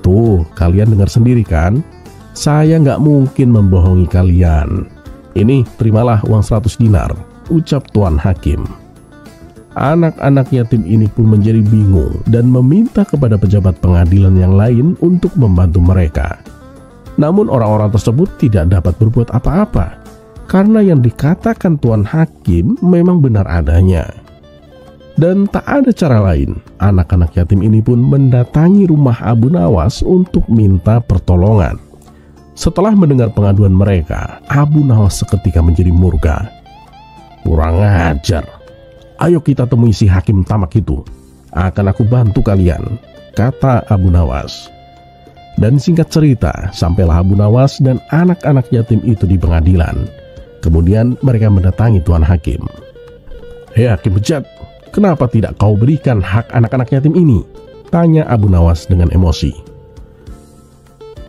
"Tuh, kalian dengar sendiri kan? Saya nggak mungkin membohongi kalian. Ini, terimalah uang 100 dinar, ucap tuan hakim. Anak-anak yatim ini pun menjadi bingung dan meminta kepada pejabat pengadilan yang lain untuk membantu mereka. Namun orang-orang tersebut tidak dapat berbuat apa-apa, karena yang dikatakan tuan hakim memang benar adanya. Dan tak ada cara lain, anak-anak yatim ini pun mendatangi rumah Abu Nawas untuk minta pertolongan. Setelah mendengar pengaduan mereka, Abu Nawas seketika menjadi murka. "Kurang ajar. Ayo kita temui si hakim tamak itu. Akan aku bantu kalian," kata Abu Nawas. Dan singkat cerita, sampailah Abu Nawas dan anak-anak yatim itu di pengadilan. Kemudian mereka mendatangi tuan hakim. "Hei hakim bejat, kenapa tidak kau berikan hak anak-anak yatim ini?" tanya Abu Nawas dengan emosi.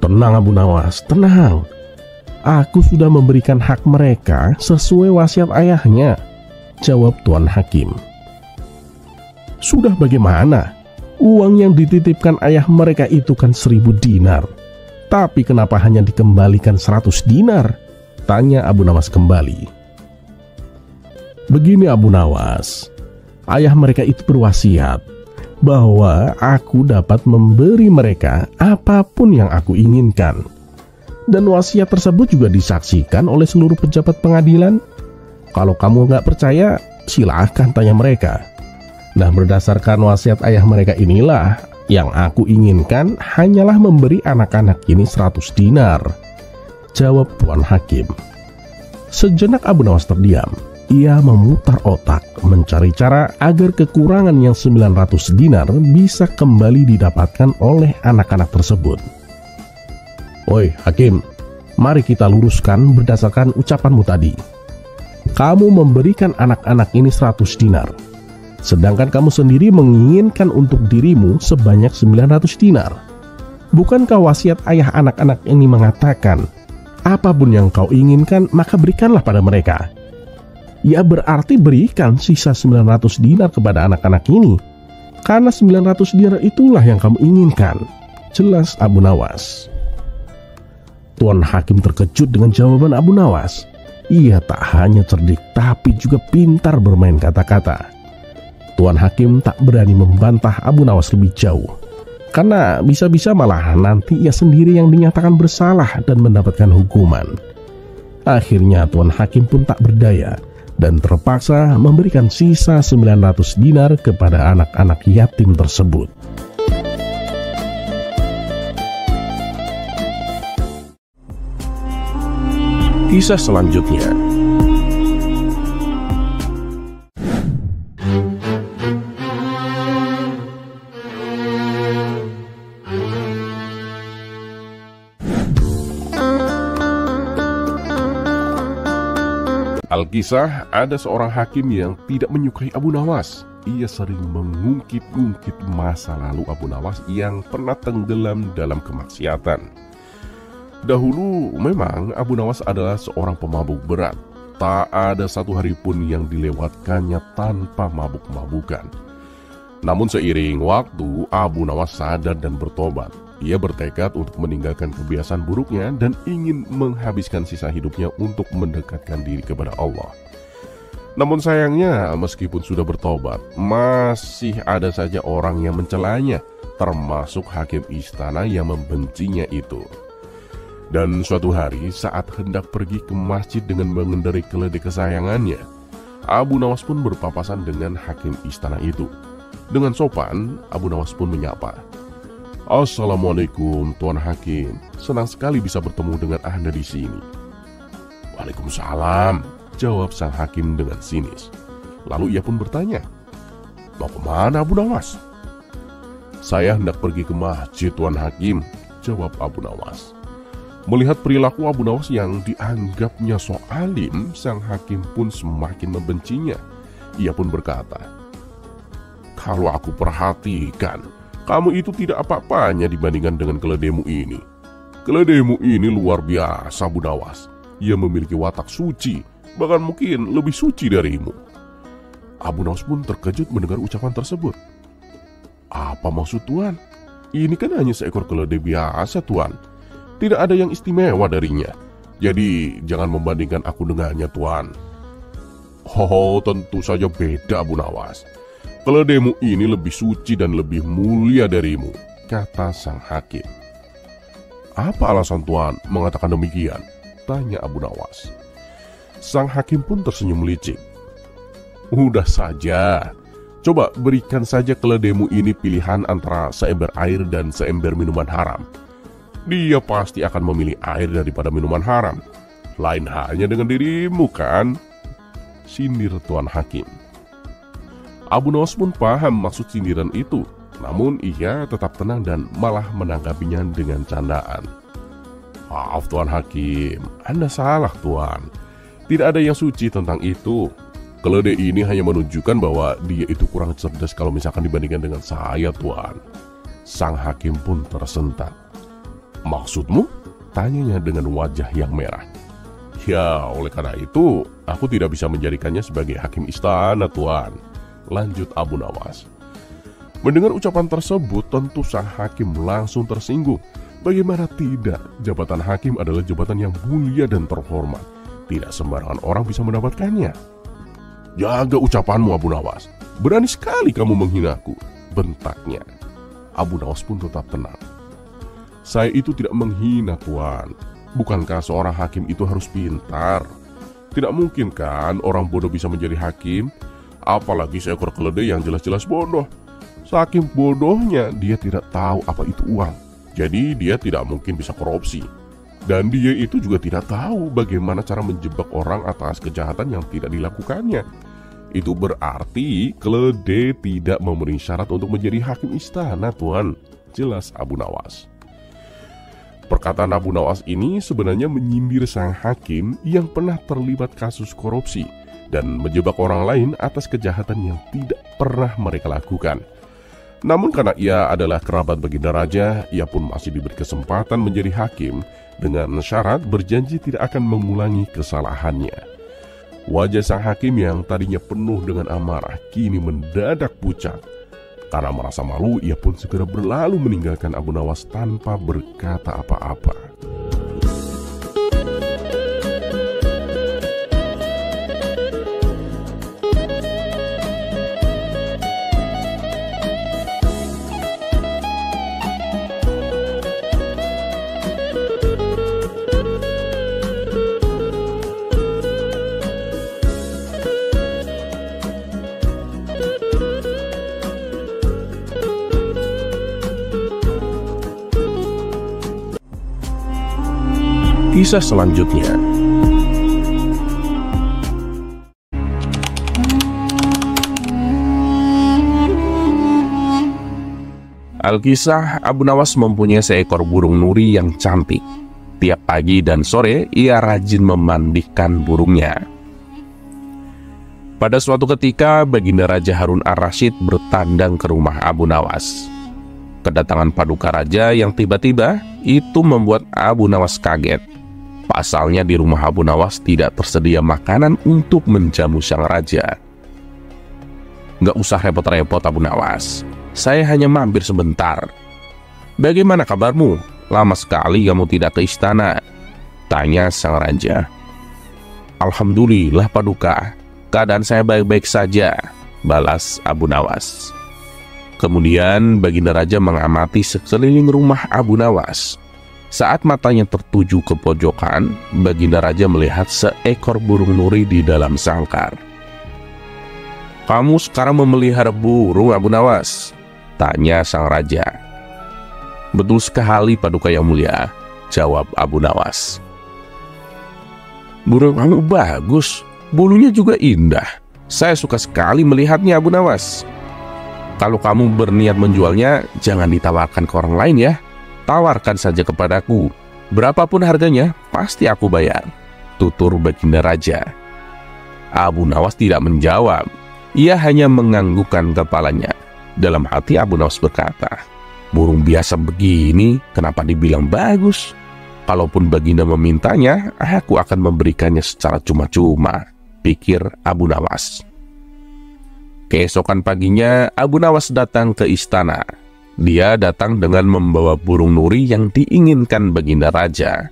"Tenang Abu Nawas, tenang. Aku sudah memberikan hak mereka sesuai wasiat ayahnya," jawab tuan hakim. "Sudah bagaimana? Uang yang dititipkan ayah mereka itu kan 1.000 dinar. Tapi kenapa hanya dikembalikan 100 dinar? Tanya Abu Nawas kembali. "Begini Abu Nawas, ayah mereka itu berwasiat bahwa aku dapat memberi mereka apapun yang aku inginkan. Dan wasiat tersebut juga disaksikan oleh seluruh pejabat pengadilan. Kalau kamu nggak percaya, silahkan tanya mereka. Nah, berdasarkan wasiat ayah mereka inilah, yang aku inginkan hanyalah memberi anak-anak ini 100 dinar, jawab tuan hakim. Sejenak Abu Nawas terdiam. Ia memutar otak mencari cara agar kekurangan yang 900 dinar bisa kembali didapatkan oleh anak-anak tersebut. "Oi hakim, mari kita luruskan berdasarkan ucapanmu tadi. Kamu memberikan anak-anak ini 100 dinar. Sedangkan kamu sendiri menginginkan untuk dirimu sebanyak 900 dinar. Bukankah wasiat ayah anak-anak ini mengatakan apapun yang kau inginkan, maka berikanlah pada mereka. Ya berarti berikan sisa 900 dinar kepada anak-anak ini, karena 900 dinar itulah yang kamu inginkan, jelas Abu Nawas. Tuan Hakim terkejut dengan jawaban Abu Nawas. Ia tak hanya cerdik, tapi juga pintar bermain kata-kata. Tuan Hakim tak berani membantah Abu Nawas lebih jauh, karena bisa-bisa malah nanti ia sendiri yang dinyatakan bersalah dan mendapatkan hukuman. Akhirnya Tuan Hakim pun tak berdaya dan terpaksa memberikan sisa 900 dinar kepada anak-anak yatim tersebut. Kisah selanjutnya. Alkisah, ada seorang hakim yang tidak menyukai Abu Nawas. Ia sering mengungkit-ungkit masa lalu Abu Nawas yang pernah tenggelam dalam kemaksiatan. Dahulu memang Abu Nawas adalah seorang pemabuk berat. Tak ada satu hari pun yang dilewatkannya tanpa mabuk-mabukan. Namun seiring waktu, Abu Nawas sadar dan bertobat. Ia bertekad untuk meninggalkan kebiasaan buruknya dan ingin menghabiskan sisa hidupnya untuk mendekatkan diri kepada Allah. Namun sayangnya, meskipun sudah bertobat, masih ada saja orang yang mencelanya, termasuk hakim istana yang membencinya itu. Dan suatu hari saat hendak pergi ke masjid dengan mengendarai keledai kesayangannya, Abu Nawas pun berpapasan dengan hakim istana itu. Dengan sopan, Abu Nawas pun menyapa. "Assalamualaikum Tuan Hakim, senang sekali bisa bertemu dengan Anda di sini." "Waalaikumsalam," jawab sang hakim dengan sinis. Lalu ia pun bertanya, "Mau kemana Abu Nawas?" "Saya hendak pergi ke masjid Tuan Hakim," jawab Abu Nawas. Melihat perilaku Abu Nawas yang dianggapnya sok alim, sang hakim pun semakin membencinya. Ia pun berkata, "Kalau aku perhatikan, kamu itu tidak apa-apanya dibandingkan dengan keledaimu ini. Keledaimu ini luar biasa Abu Nawas. Ia memiliki watak suci, bahkan mungkin lebih suci darimu." Abu Nawas pun terkejut mendengar ucapan tersebut. "Apa maksud Tuan? Ini kan hanya seekor keledai biasa Tuan. Tidak ada yang istimewa darinya. Jadi jangan membandingkan aku dengannya Tuan." "Oh, tentu saja beda Abu Nawas. Keledaimu ini lebih suci dan lebih mulia darimu," kata sang hakim. "Apa alasan Tuan mengatakan demikian?" tanya Abu Nawas. Sang hakim pun tersenyum licik. "Udah saja. Coba berikan saja keledaimu ini pilihan antara seember air dan seember minuman haram. Dia pasti akan memilih air daripada minuman haram. Lain halnya dengan dirimu kan?" sindir Tuan Hakim. Abu Nawas pun paham maksud sindiran itu, namun ia tetap tenang dan malah menanggapinya dengan candaan. "Maaf Tuan Hakim, Anda salah Tuan. Tidak ada yang suci tentang itu. Keledai ini hanya menunjukkan bahwa dia itu kurang cerdas kalau misalkan dibandingkan dengan saya Tuan." Sang hakim pun tersentak. "Maksudmu?" tanyanya dengan wajah yang merah. "Ya, oleh karena itu, aku tidak bisa menjadikannya sebagai hakim istana Tuan," lanjut Abu Nawas. Mendengar ucapan tersebut, tentu sang hakim langsung tersinggung. Bagaimana tidak, jabatan hakim adalah jabatan yang mulia dan terhormat. Tidak sembarangan orang bisa mendapatkannya. "Jaga ucapanmu Abu Nawas. Berani sekali kamu menghinaku," bentaknya. Abu Nawas pun tetap tenang. "Saya itu tidak menghina Tuan. Bukankah seorang hakim itu harus pintar? Tidak mungkin kan orang bodoh bisa menjadi hakim? Apalagi seekor keledai yang jelas-jelas bodoh. Saking bodohnya dia tidak tahu apa itu uang. Jadi dia tidak mungkin bisa korupsi. Dan dia itu juga tidak tahu bagaimana cara menjebak orang atas kejahatan yang tidak dilakukannya. Itu berarti keledai tidak memenuhi syarat untuk menjadi hakim istana Tuan," jelas Abu Nawas. Perkataan Abu Nawas ini sebenarnya menyindir sang hakim yang pernah terlibat kasus korupsi dan menjebak orang lain atas kejahatan yang tidak pernah mereka lakukan. Namun karena ia adalah kerabat Baginda Raja, ia pun masih diberi kesempatan menjadi hakim dengan syarat berjanji tidak akan mengulangi kesalahannya. Wajah sang hakim yang tadinya penuh dengan amarah kini mendadak pucat. Karena merasa malu, ia pun segera berlalu meninggalkan Abu Nawas tanpa berkata apa-apa. Kisah selanjutnya. Alkisah, Abu Nawas mempunyai seekor burung nuri yang cantik. Tiap pagi dan sore ia rajin memandikan burungnya. Pada suatu ketika, Baginda Raja Harun ar-Rasyid bertandang ke rumah Abu Nawas. Kedatangan paduka raja yang tiba-tiba itu membuat Abu Nawas kaget. Pasalnya di rumah Abu Nawas tidak tersedia makanan untuk menjamu sang raja. "Nggak usah repot-repot Abu Nawas, saya hanya mampir sebentar." "Bagaimana kabarmu? Lama sekali kamu tidak ke istana," tanya sang raja. "Alhamdulillah paduka, keadaan saya baik-baik saja," balas Abu Nawas. Kemudian Baginda Raja mengamati sekeliling rumah Abu Nawas. Saat matanya tertuju ke pojokan, Baginda Raja melihat seekor burung nuri di dalam sangkar. "Kamu sekarang memelihara burung, Abu Nawas?" tanya sang raja. "Betul sekali paduka yang mulia," jawab Abu Nawas. "Burung kamu bagus, bulunya juga indah. Saya suka sekali melihatnya Abu Nawas. Kalau kamu berniat menjualnya, jangan ditawarkan ke orang lain ya. Tawarkan saja kepadaku. Berapapun harganya, pasti aku bayar," tutur Baginda Raja. Abu Nawas tidak menjawab. Ia hanya menganggukkan kepalanya. Dalam hati Abu Nawas berkata, "Burung biasa begini, kenapa dibilang bagus? Kalaupun Baginda memintanya, aku akan memberikannya secara cuma-cuma," pikir Abu Nawas. Keesokan paginya, Abu Nawas datang ke istana. Dia datang dengan membawa burung nuri yang diinginkan Baginda Raja.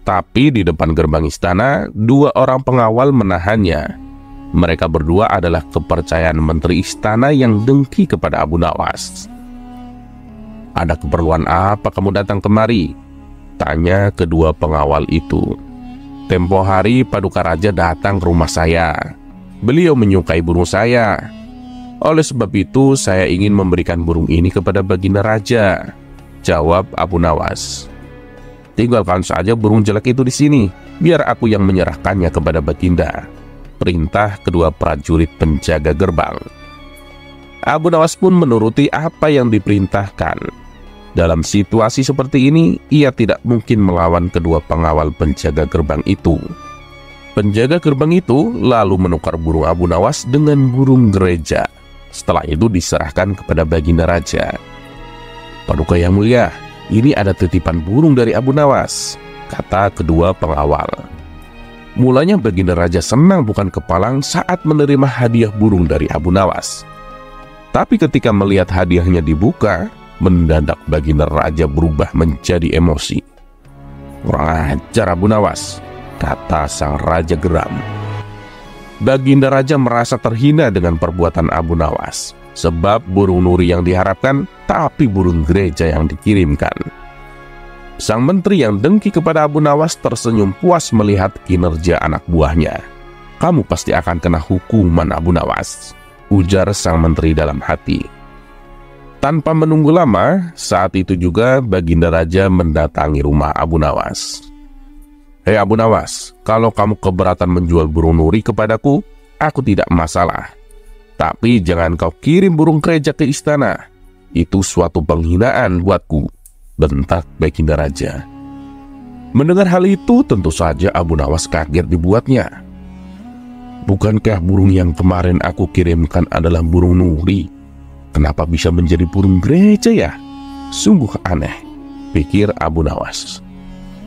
Tapi di depan gerbang istana, 2 orang pengawal menahannya. Mereka berdua adalah kepercayaan menteri istana yang dengki kepada Abu Nawas. "Ada keperluan apa kamu datang kemari?" tanya kedua pengawal itu. "Tempo hari paduka raja datang ke rumah saya. Beliau menyukai burung saya. Oleh sebab itu saya ingin memberikan burung ini kepada Baginda Raja," jawab Abu Nawas. "Tinggalkan saja burung jelek itu di sini, biar aku yang menyerahkannya kepada Baginda," perintah kedua prajurit penjaga gerbang. Abu Nawas pun menuruti apa yang diperintahkan. Dalam situasi seperti ini, ia tidak mungkin melawan kedua pengawal penjaga gerbang itu. Penjaga gerbang itu lalu menukar burung Abu Nawas dengan burung gereja. Setelah itu diserahkan kepada Baginda Raja. "Paduka yang mulia, ini ada titipan burung dari Abu Nawas," kata kedua pengawal. Mulanya Baginda Raja senang bukan kepalang saat menerima hadiah burung dari Abu Nawas. Tapi ketika melihat hadiahnya dibuka, mendadak Baginda Raja berubah menjadi emosi. "Kurang ajar Abu Nawas," kata sang raja geram. Baginda Raja merasa terhina dengan perbuatan Abu Nawas, sebab burung nuri yang diharapkan, tapi burung gereja yang dikirimkan. Sang menteri yang dengki kepada Abu Nawas tersenyum puas melihat kinerja anak buahnya. "Kamu pasti akan kena hukuman Abu Nawas," ujar sang menteri dalam hati. Tanpa menunggu lama, saat itu juga Baginda Raja mendatangi rumah Abu Nawas. "Hei Abu Nawas, kalau kamu keberatan menjual burung nuri kepadaku, aku tidak masalah. Tapi jangan kau kirim burung gereja ke istana. Itu suatu penghinaan buatku," bentak Baginda Raja. Mendengar hal itu, tentu saja Abu Nawas kaget dibuatnya. "Bukankah burung yang kemarin aku kirimkan adalah burung nuri? Kenapa bisa menjadi burung gereja ya? Sungguh aneh, pikir Abu Nawas.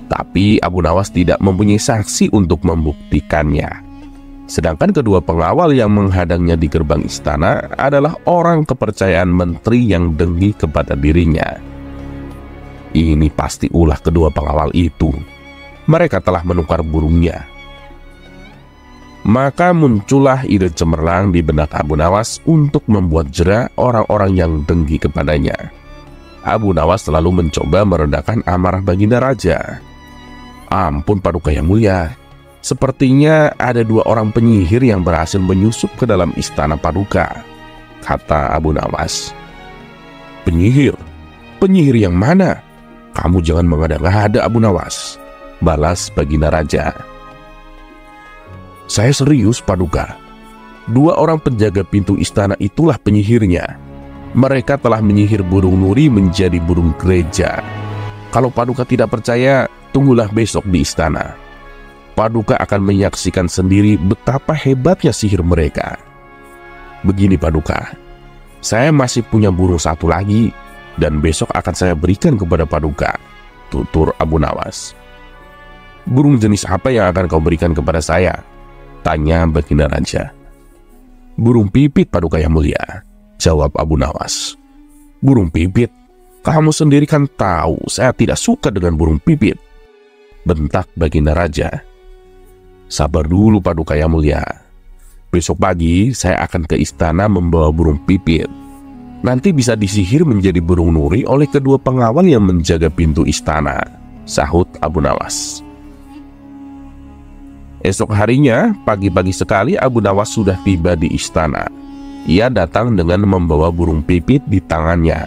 Tapi Abu Nawas tidak mempunyai saksi untuk membuktikannya. Sedangkan kedua pengawal yang menghadangnya di gerbang istana adalah orang kepercayaan menteri yang dengki kepada dirinya. Ini pasti ulah kedua pengawal itu. Mereka telah menukar burungnya. Maka muncullah ide cemerlang di benak Abu Nawas untuk membuat jera orang-orang yang dengki kepadanya. Abu Nawas selalu mencoba meredakan amarah baginda raja. Ampun Paduka yang mulia, sepertinya ada 2 orang penyihir yang berhasil menyusup ke dalam istana Paduka, kata Abu Nawas. Penyihir? Penyihir yang mana? Kamu jangan mengada-ngada Abu Nawas, balas baginda raja. Saya serius Paduka. 2 orang penjaga pintu istana itulah penyihirnya. Mereka telah menyihir burung nuri menjadi burung gereja. Kalau Paduka tidak percaya, tunggulah besok di istana. Paduka akan menyaksikan sendiri betapa hebatnya sihir mereka. Begini Paduka, saya masih punya burung 1 lagi, dan besok akan saya berikan kepada Paduka, tutur Abu Nawas. Burung jenis apa yang akan kau berikan kepada saya? Tanya baginda raja. Burung pipit Paduka yang mulia, jawab Abu Nawas. Burung pipit? Kamu sendiri kan tahu saya tidak suka dengan burung pipit, bentak baginda raja. Sabar dulu Paduka yang mulia. Besok pagi saya akan ke istana membawa burung pipit. Nanti bisa disihir menjadi burung nuri oleh kedua pengawal yang menjaga pintu istana, sahut Abu Nawas. Esok harinya, pagi-pagi sekali Abu Nawas sudah tiba di istana. Ia datang dengan membawa burung pipit di tangannya.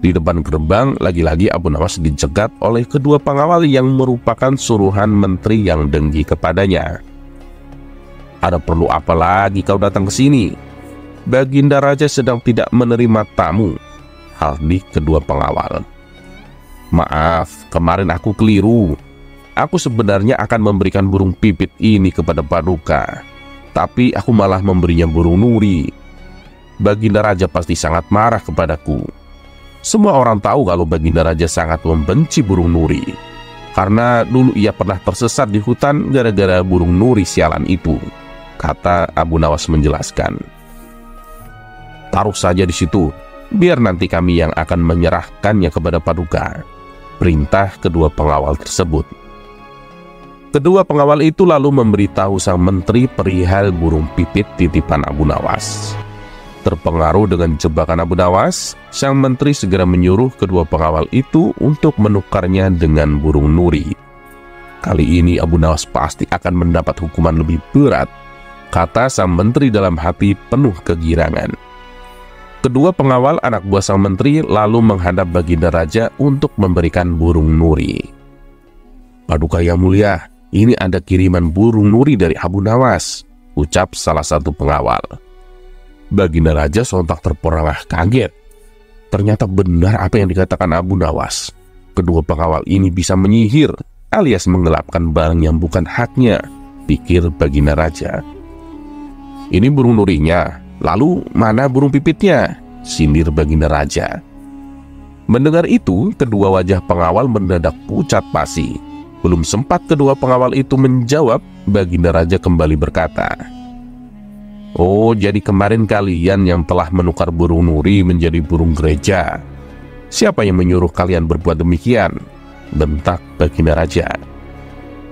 Di depan gerbang, lagi-lagi Abu Nawas dicegat oleh kedua pengawal yang merupakan suruhan menteri yang dengki kepadanya. Ada perlu apa lagi kau datang ke sini? Baginda raja sedang tidak menerima tamu, hardik kedua pengawal. Maaf, kemarin aku keliru. Aku sebenarnya akan memberikan burung pipit ini kepada Paduka, tapi aku malah memberinya burung nuri. Baginda raja pasti sangat marah kepadaku. Semua orang tahu kalau baginda raja sangat membenci burung nuri, karena dulu ia pernah tersesat di hutan gara-gara burung nuri sialan itu, kata Abu Nawas menjelaskan. Taruh saja di situ, biar nanti kami yang akan menyerahkannya kepada Paduka, perintah kedua pengawal tersebut. Kedua pengawal itu lalu memberitahu sang menteri perihal burung pipit titipan Abu Nawas. Terpengaruh dengan jebakan Abu Nawas, sang menteri segera menyuruh kedua pengawal itu untuk menukarnya dengan burung nuri. Kali ini Abu Nawas pasti akan mendapat hukuman lebih berat, kata sang menteri dalam hati penuh kegirangan. Kedua pengawal anak buah sang menteri lalu menghadap baginda raja untuk memberikan burung nuri. Paduka yang mulia, ini ada kiriman burung nuri dari Abu Nawas, ucap salah satu pengawal. Baginda raja sontak terperangah kaget. Ternyata benar apa yang dikatakan Abu Nawas. Kedua pengawal ini bisa menyihir alias menggelapkan barang yang bukan haknya, pikir baginda raja. Ini burung nurinya, lalu mana burung pipitnya? Sindir baginda raja. Mendengar itu, kedua wajah pengawal mendadak pucat pasi. Belum sempat kedua pengawal itu menjawab, baginda raja kembali berkata, Oh, jadi kemarin kalian yang telah menukar burung nuri menjadi burung gereja. Siapa yang menyuruh kalian berbuat demikian? Bentak baginda raja.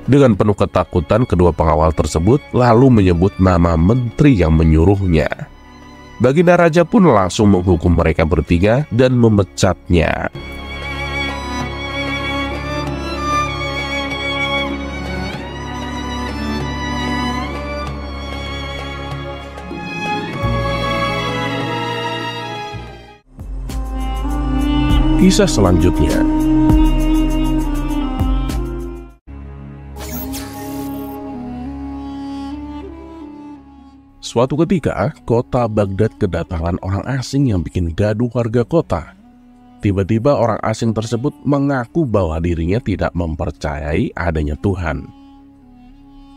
Dengan penuh ketakutan, kedua pengawal tersebut lalu menyebut nama menteri yang menyuruhnya. Baginda raja pun langsung menghukum mereka bertiga dan memecatnya. Kisah selanjutnya. Suatu ketika, kota Baghdad kedatangan orang asing yang bikin gaduh warga kota. Tiba-tiba orang asing tersebut mengaku bahwa dirinya tidak mempercayai adanya Tuhan.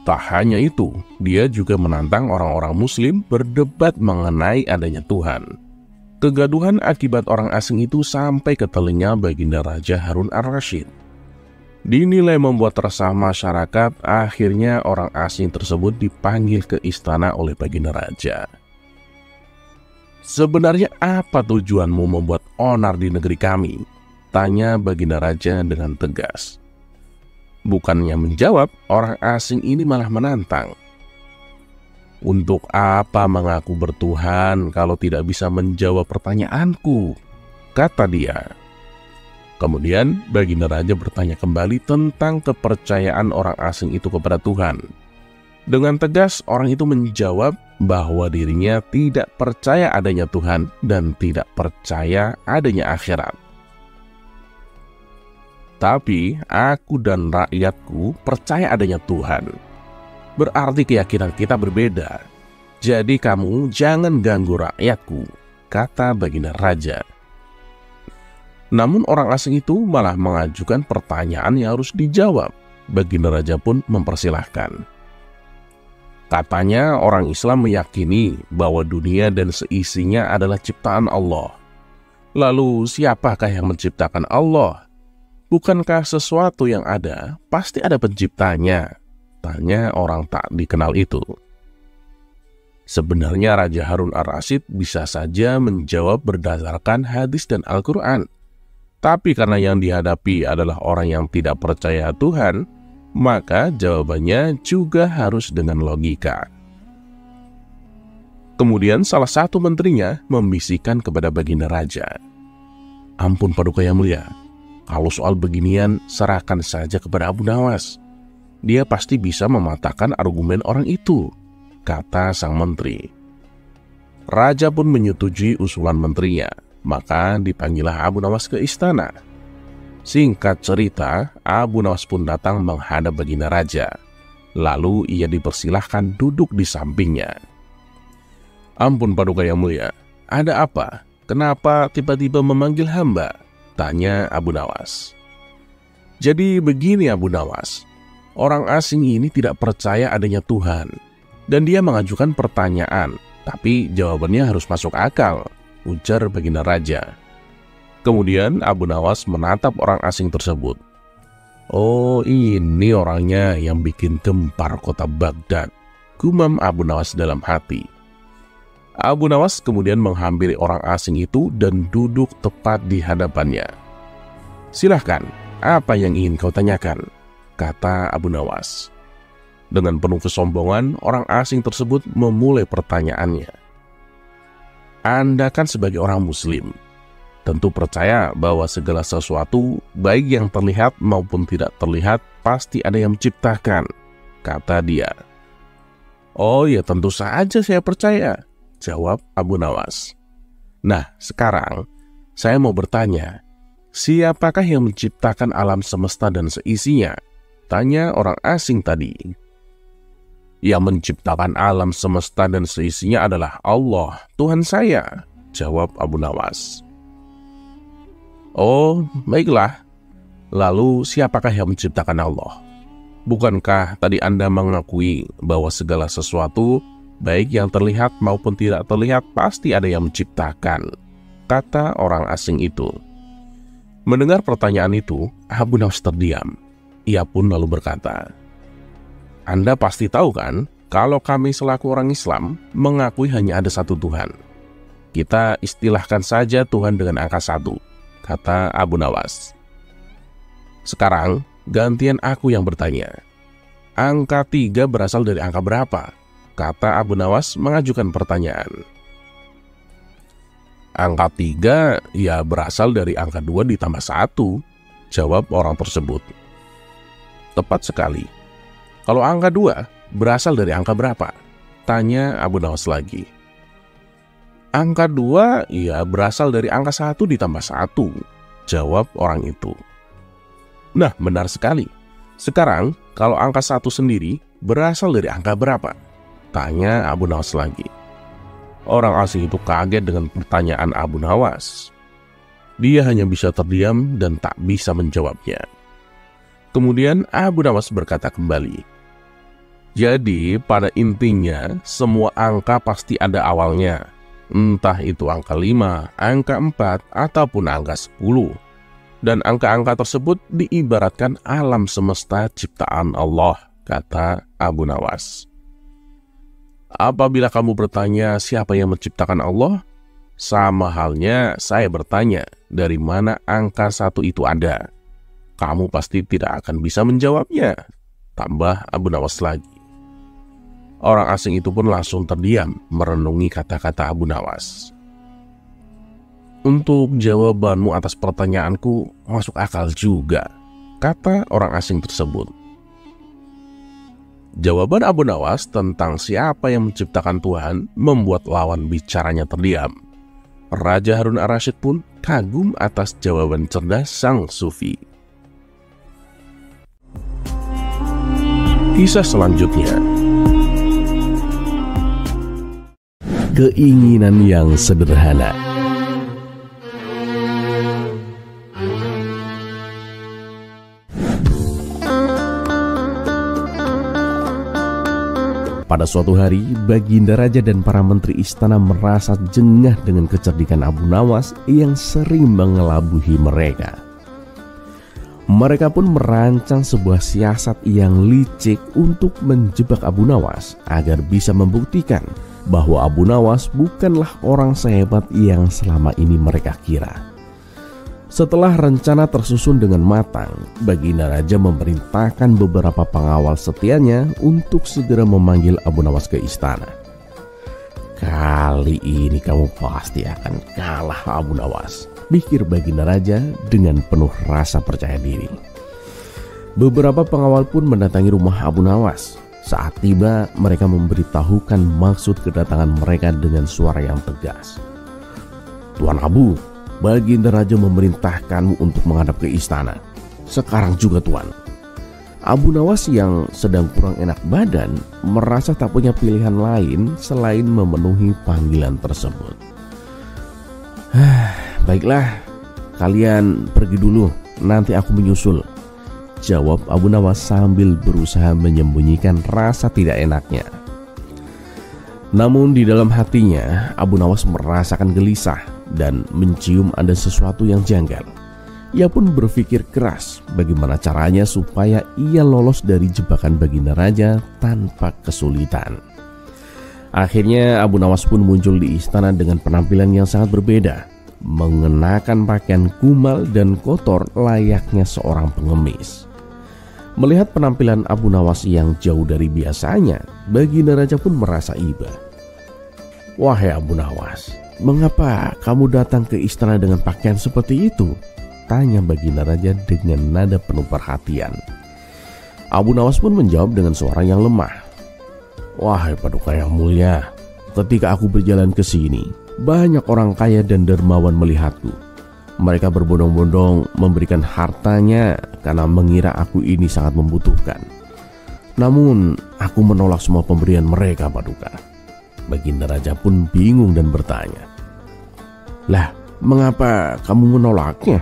Tak hanya itu, dia juga menantang orang-orang Muslim berdebat mengenai adanya Tuhan. Kegaduhan akibat orang asing itu sampai ke telinga Baginda Raja Harun ar-Rasyid. Dinilai membuat resah masyarakat, akhirnya orang asing tersebut dipanggil ke istana oleh Baginda Raja. "Sebenarnya apa tujuanmu membuat onar di negeri kami?" tanya Baginda Raja dengan tegas. Bukannya menjawab, orang asing ini malah menantang. "Untuk apa mengaku bertuhan kalau tidak bisa menjawab pertanyaanku?" kata dia. Kemudian Baginda Raja bertanya kembali tentang kepercayaan orang asing itu kepada Tuhan. Dengan tegas orang itu menjawab bahwa dirinya tidak percaya adanya Tuhan dan tidak percaya adanya akhirat. "Tapi aku dan rakyatku percaya adanya Tuhan. Berarti keyakinan kita berbeda. Jadi kamu jangan ganggu rakyatku," kata Baginda Raja. Namun orang asing itu malah mengajukan pertanyaan yang harus dijawab. Baginda Raja pun mempersilahkan. Katanya orang Islam meyakini bahwa dunia dan seisinya adalah ciptaan Allah. Lalu siapakah yang menciptakan Allah? Bukankah sesuatu yang ada pasti ada penciptanya? Tanya orang tak dikenal itu. Sebenarnya Raja Harun ar-Rasyid bisa saja menjawab berdasarkan hadis dan Al-Quran. Tapi karena yang dihadapi adalah orang yang tidak percaya Tuhan, maka jawabannya juga harus dengan logika. Kemudian salah satu menterinya membisikkan kepada Baginda Raja, "Ampun Paduka Yang Mulia, kalau soal beginian serahkan saja kepada Abu Nawas. Dia pasti bisa mematahkan argumen orang itu," kata sang menteri. Raja pun menyetujui usulan menterinya. Maka dipanggillah Abu Nawas ke istana. Singkat cerita, Abu Nawas pun datang menghadap Baginda Raja. Lalu ia dipersilahkan duduk di sampingnya. "Ampun Paduka Yang Mulia, ada apa? Kenapa tiba-tiba memanggil hamba?" tanya Abu Nawas. "Jadi begini Abu Nawas, orang asing ini tidak percaya adanya Tuhan. Dan dia mengajukan pertanyaan, tapi jawabannya harus masuk akal," ujar Baginda Raja. Kemudian Abu Nawas menatap orang asing tersebut. "Oh, ini orangnya yang bikin gempar kota Baghdad," gumam Abu Nawas dalam hati. Abu Nawas kemudian menghampiri orang asing itu dan duduk tepat di hadapannya. "Silahkan, apa yang ingin kau tanyakan?" kata Abu Nawas. Dengan penuh kesombongan, orang asing tersebut memulai pertanyaannya. "Anda kan sebagai orang Muslim, tentu percaya bahwa segala sesuatu, baik yang terlihat maupun tidak terlihat, pasti ada yang menciptakan," kata dia. "Oh ya, tentu saja saya percaya," jawab Abu Nawas. "Nah, sekarang saya mau bertanya, siapakah yang menciptakan alam semesta dan seisinya?" tanya orang asing tadi. "Yang menciptakan alam semesta dan seisinya adalah Allah, Tuhan saya," jawab Abu Nawas. "Oh, baiklah. Lalu siapakah yang menciptakan Allah? Bukankah tadi Anda mengakui bahwa segala sesuatu, baik yang terlihat maupun tidak terlihat, pasti ada yang menciptakan?" kata orang asing itu. Mendengar pertanyaan itu, Abu Nawas terdiam. Ia pun lalu berkata, "Anda pasti tahu kan, kalau kami selaku orang Islam mengakui hanya ada satu Tuhan. Kita istilahkan saja Tuhan dengan angka 1, kata Abu Nawas. "Sekarang gantian aku yang bertanya. Angka 3 berasal dari angka berapa?" kata Abu Nawas mengajukan pertanyaan. "Angka 3 ya berasal dari angka 2 ditambah 1, jawab orang tersebut. "Tepat sekali. Kalau angka 2 berasal dari angka berapa?" tanya Abu Nawas lagi. "Angka 2 ya berasal dari angka 1 ditambah 1, jawab orang itu. "Nah, benar sekali. Sekarang kalau angka 1 sendiri berasal dari angka berapa?" tanya Abu Nawas lagi. Orang asing itu kaget dengan pertanyaan Abu Nawas. Dia hanya bisa terdiam dan tak bisa menjawabnya. Kemudian Abu Nawas berkata kembali, "Jadi pada intinya semua angka pasti ada awalnya. entah itu angka 5, angka 4, ataupun angka 10. Dan angka-angka tersebut diibaratkan alam semesta ciptaan Allah, kata Abu Nawas. Apabila kamu bertanya siapa yang menciptakan Allah, sama halnya saya bertanya dari mana angka 1 itu ada. Kamu pasti tidak akan bisa menjawabnya, tambah Abu Nawas lagi. Orang asing itu pun langsung terdiam merenungi kata-kata Abu Nawas. Untuk jawabanmu atas pertanyaanku masuk akal juga, kata orang asing tersebut. Jawaban Abu Nawas tentang siapa yang menciptakan Tuhan membuat lawan bicaranya terdiam. Raja Harun ar-Rasyid pun kagum atas jawaban cerdas sang sufi. Kisah selanjutnya. Keinginan yang sederhana. Pada suatu hari, Baginda Raja dan para menteri istana merasa jengah dengan kecerdikan Abu Nawas yang sering mengelabuhi mereka. Mereka pun merancang sebuah siasat yang licik untuk menjebak Abu Nawas agar bisa membuktikan bahwa Abu Nawas bukanlah orang sehebat yang selama ini mereka kira. Setelah rencana tersusun dengan matang, Baginda Raja memerintahkan beberapa pengawal setianya untuk segera memanggil Abu Nawas ke istana. Kali ini kamu pasti akan kalah, Abu Nawas, pikir Baginda Raja dengan penuh rasa percaya diri. Beberapa pengawal pun mendatangi rumah Abu Nawas. Saat tiba, mereka memberitahukan maksud kedatangan mereka dengan suara yang tegas. Tuan Abu, Baginda Raja memerintahkanmu untuk menghadap ke istana. Sekarang juga, Tuan. Abu Nawas yang sedang kurang enak badan merasa tak punya pilihan lain selain memenuhi panggilan tersebut. Baiklah, kalian pergi dulu, nanti aku menyusul, jawab Abu Nawas sambil berusaha menyembunyikan rasa tidak enaknya. Namun di dalam hatinya, Abu Nawas merasakan gelisah dan mencium ada sesuatu yang janggal. Ia pun berpikir keras bagaimana caranya supaya ia lolos dari jebakan Baginda Raja tanpa kesulitan. Akhirnya Abu Nawas pun muncul di istana dengan penampilan yang sangat berbeda, mengenakan pakaian kumal dan kotor layaknya seorang pengemis. Melihat penampilan Abu Nawas yang jauh dari biasanya, Baginda Raja pun merasa iba. Wahai Abu Nawas, mengapa kamu datang ke istana dengan pakaian seperti itu? Tanya Baginda Raja dengan nada penuh perhatian. Abu Nawas pun menjawab dengan suara yang lemah. Wahai Paduka yang mulia, ketika aku berjalan ke sini, banyak orang kaya dan dermawan melihatku. Mereka berbondong-bondong memberikan hartanya karena mengira aku ini sangat membutuhkan. Namun aku menolak semua pemberian mereka, Paduka. Baginda Raja pun bingung dan bertanya, lah, mengapa kamu menolaknya?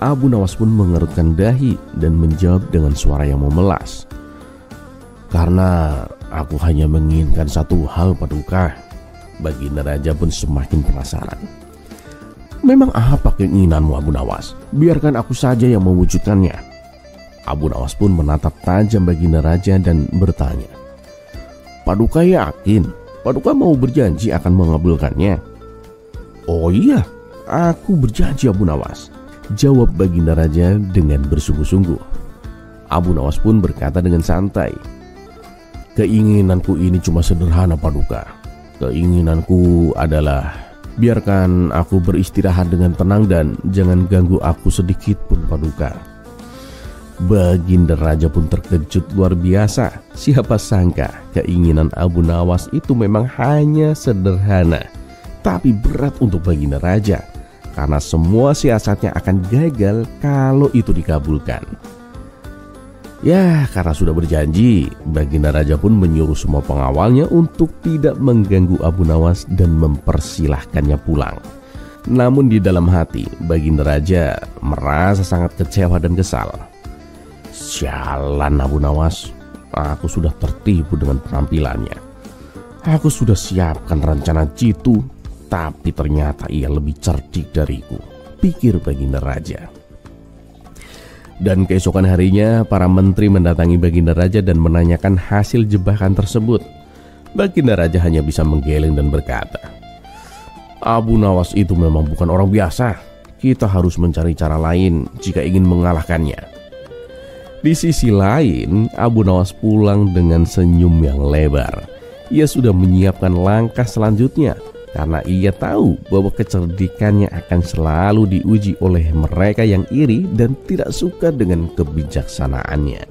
Abu Nawas pun mengerutkan dahi dan menjawab dengan suara yang memelas. Karena aku hanya menginginkan satu hal, Paduka. Baginda Raja pun semakin penasaran. Memang apa keinginanmu, Abu Nawas? Biarkan aku saja yang mewujudkannya. Abu Nawas pun menatap tajam Baginda Raja dan bertanya, Paduka yakin? Paduka mau berjanji akan mengabulkannya? Oh iya, aku berjanji, Abu Nawas, jawab Baginda Raja dengan bersungguh-sungguh. Abu Nawas pun berkata dengan santai, keinginanku ini cuma sederhana, Paduka. Keinginanku adalah biarkan aku beristirahat dengan tenang dan jangan ganggu aku sedikit pun, Paduka. Baginda Raja pun terkejut luar biasa. Siapa sangka keinginan Abu Nawas itu memang hanya sederhana, tapi berat untuk Baginda Raja, karena semua siasatnya akan gagal kalau itu dikabulkan. Ya, karena sudah berjanji, Baginda Raja pun menyuruh semua pengawalnya untuk tidak mengganggu Abu Nawas dan mempersilahkannya pulang. Namun di dalam hati, Baginda Raja merasa sangat kecewa dan kesal. Sialan Abu Nawas, aku sudah tertipu dengan penampilannya. Aku sudah siapkan rencana jitu, Tapi ternyata ia lebih cerdik dariku, pikir Baginda Raja. Dan keesokan harinya para menteri mendatangi Baginda Raja dan menanyakan hasil jebakan tersebut. Baginda Raja hanya bisa menggeleng dan berkata, Abu Nawas itu memang bukan orang biasa. Kita harus mencari cara lain jika ingin mengalahkannya. Di sisi lain, Abu Nawas pulang dengan senyum yang lebar. Ia sudah menyiapkan langkah selanjutnya karena ia tahu bahwa kecerdikannya akan selalu diuji oleh mereka yang iri dan tidak suka dengan kebijaksanaannya.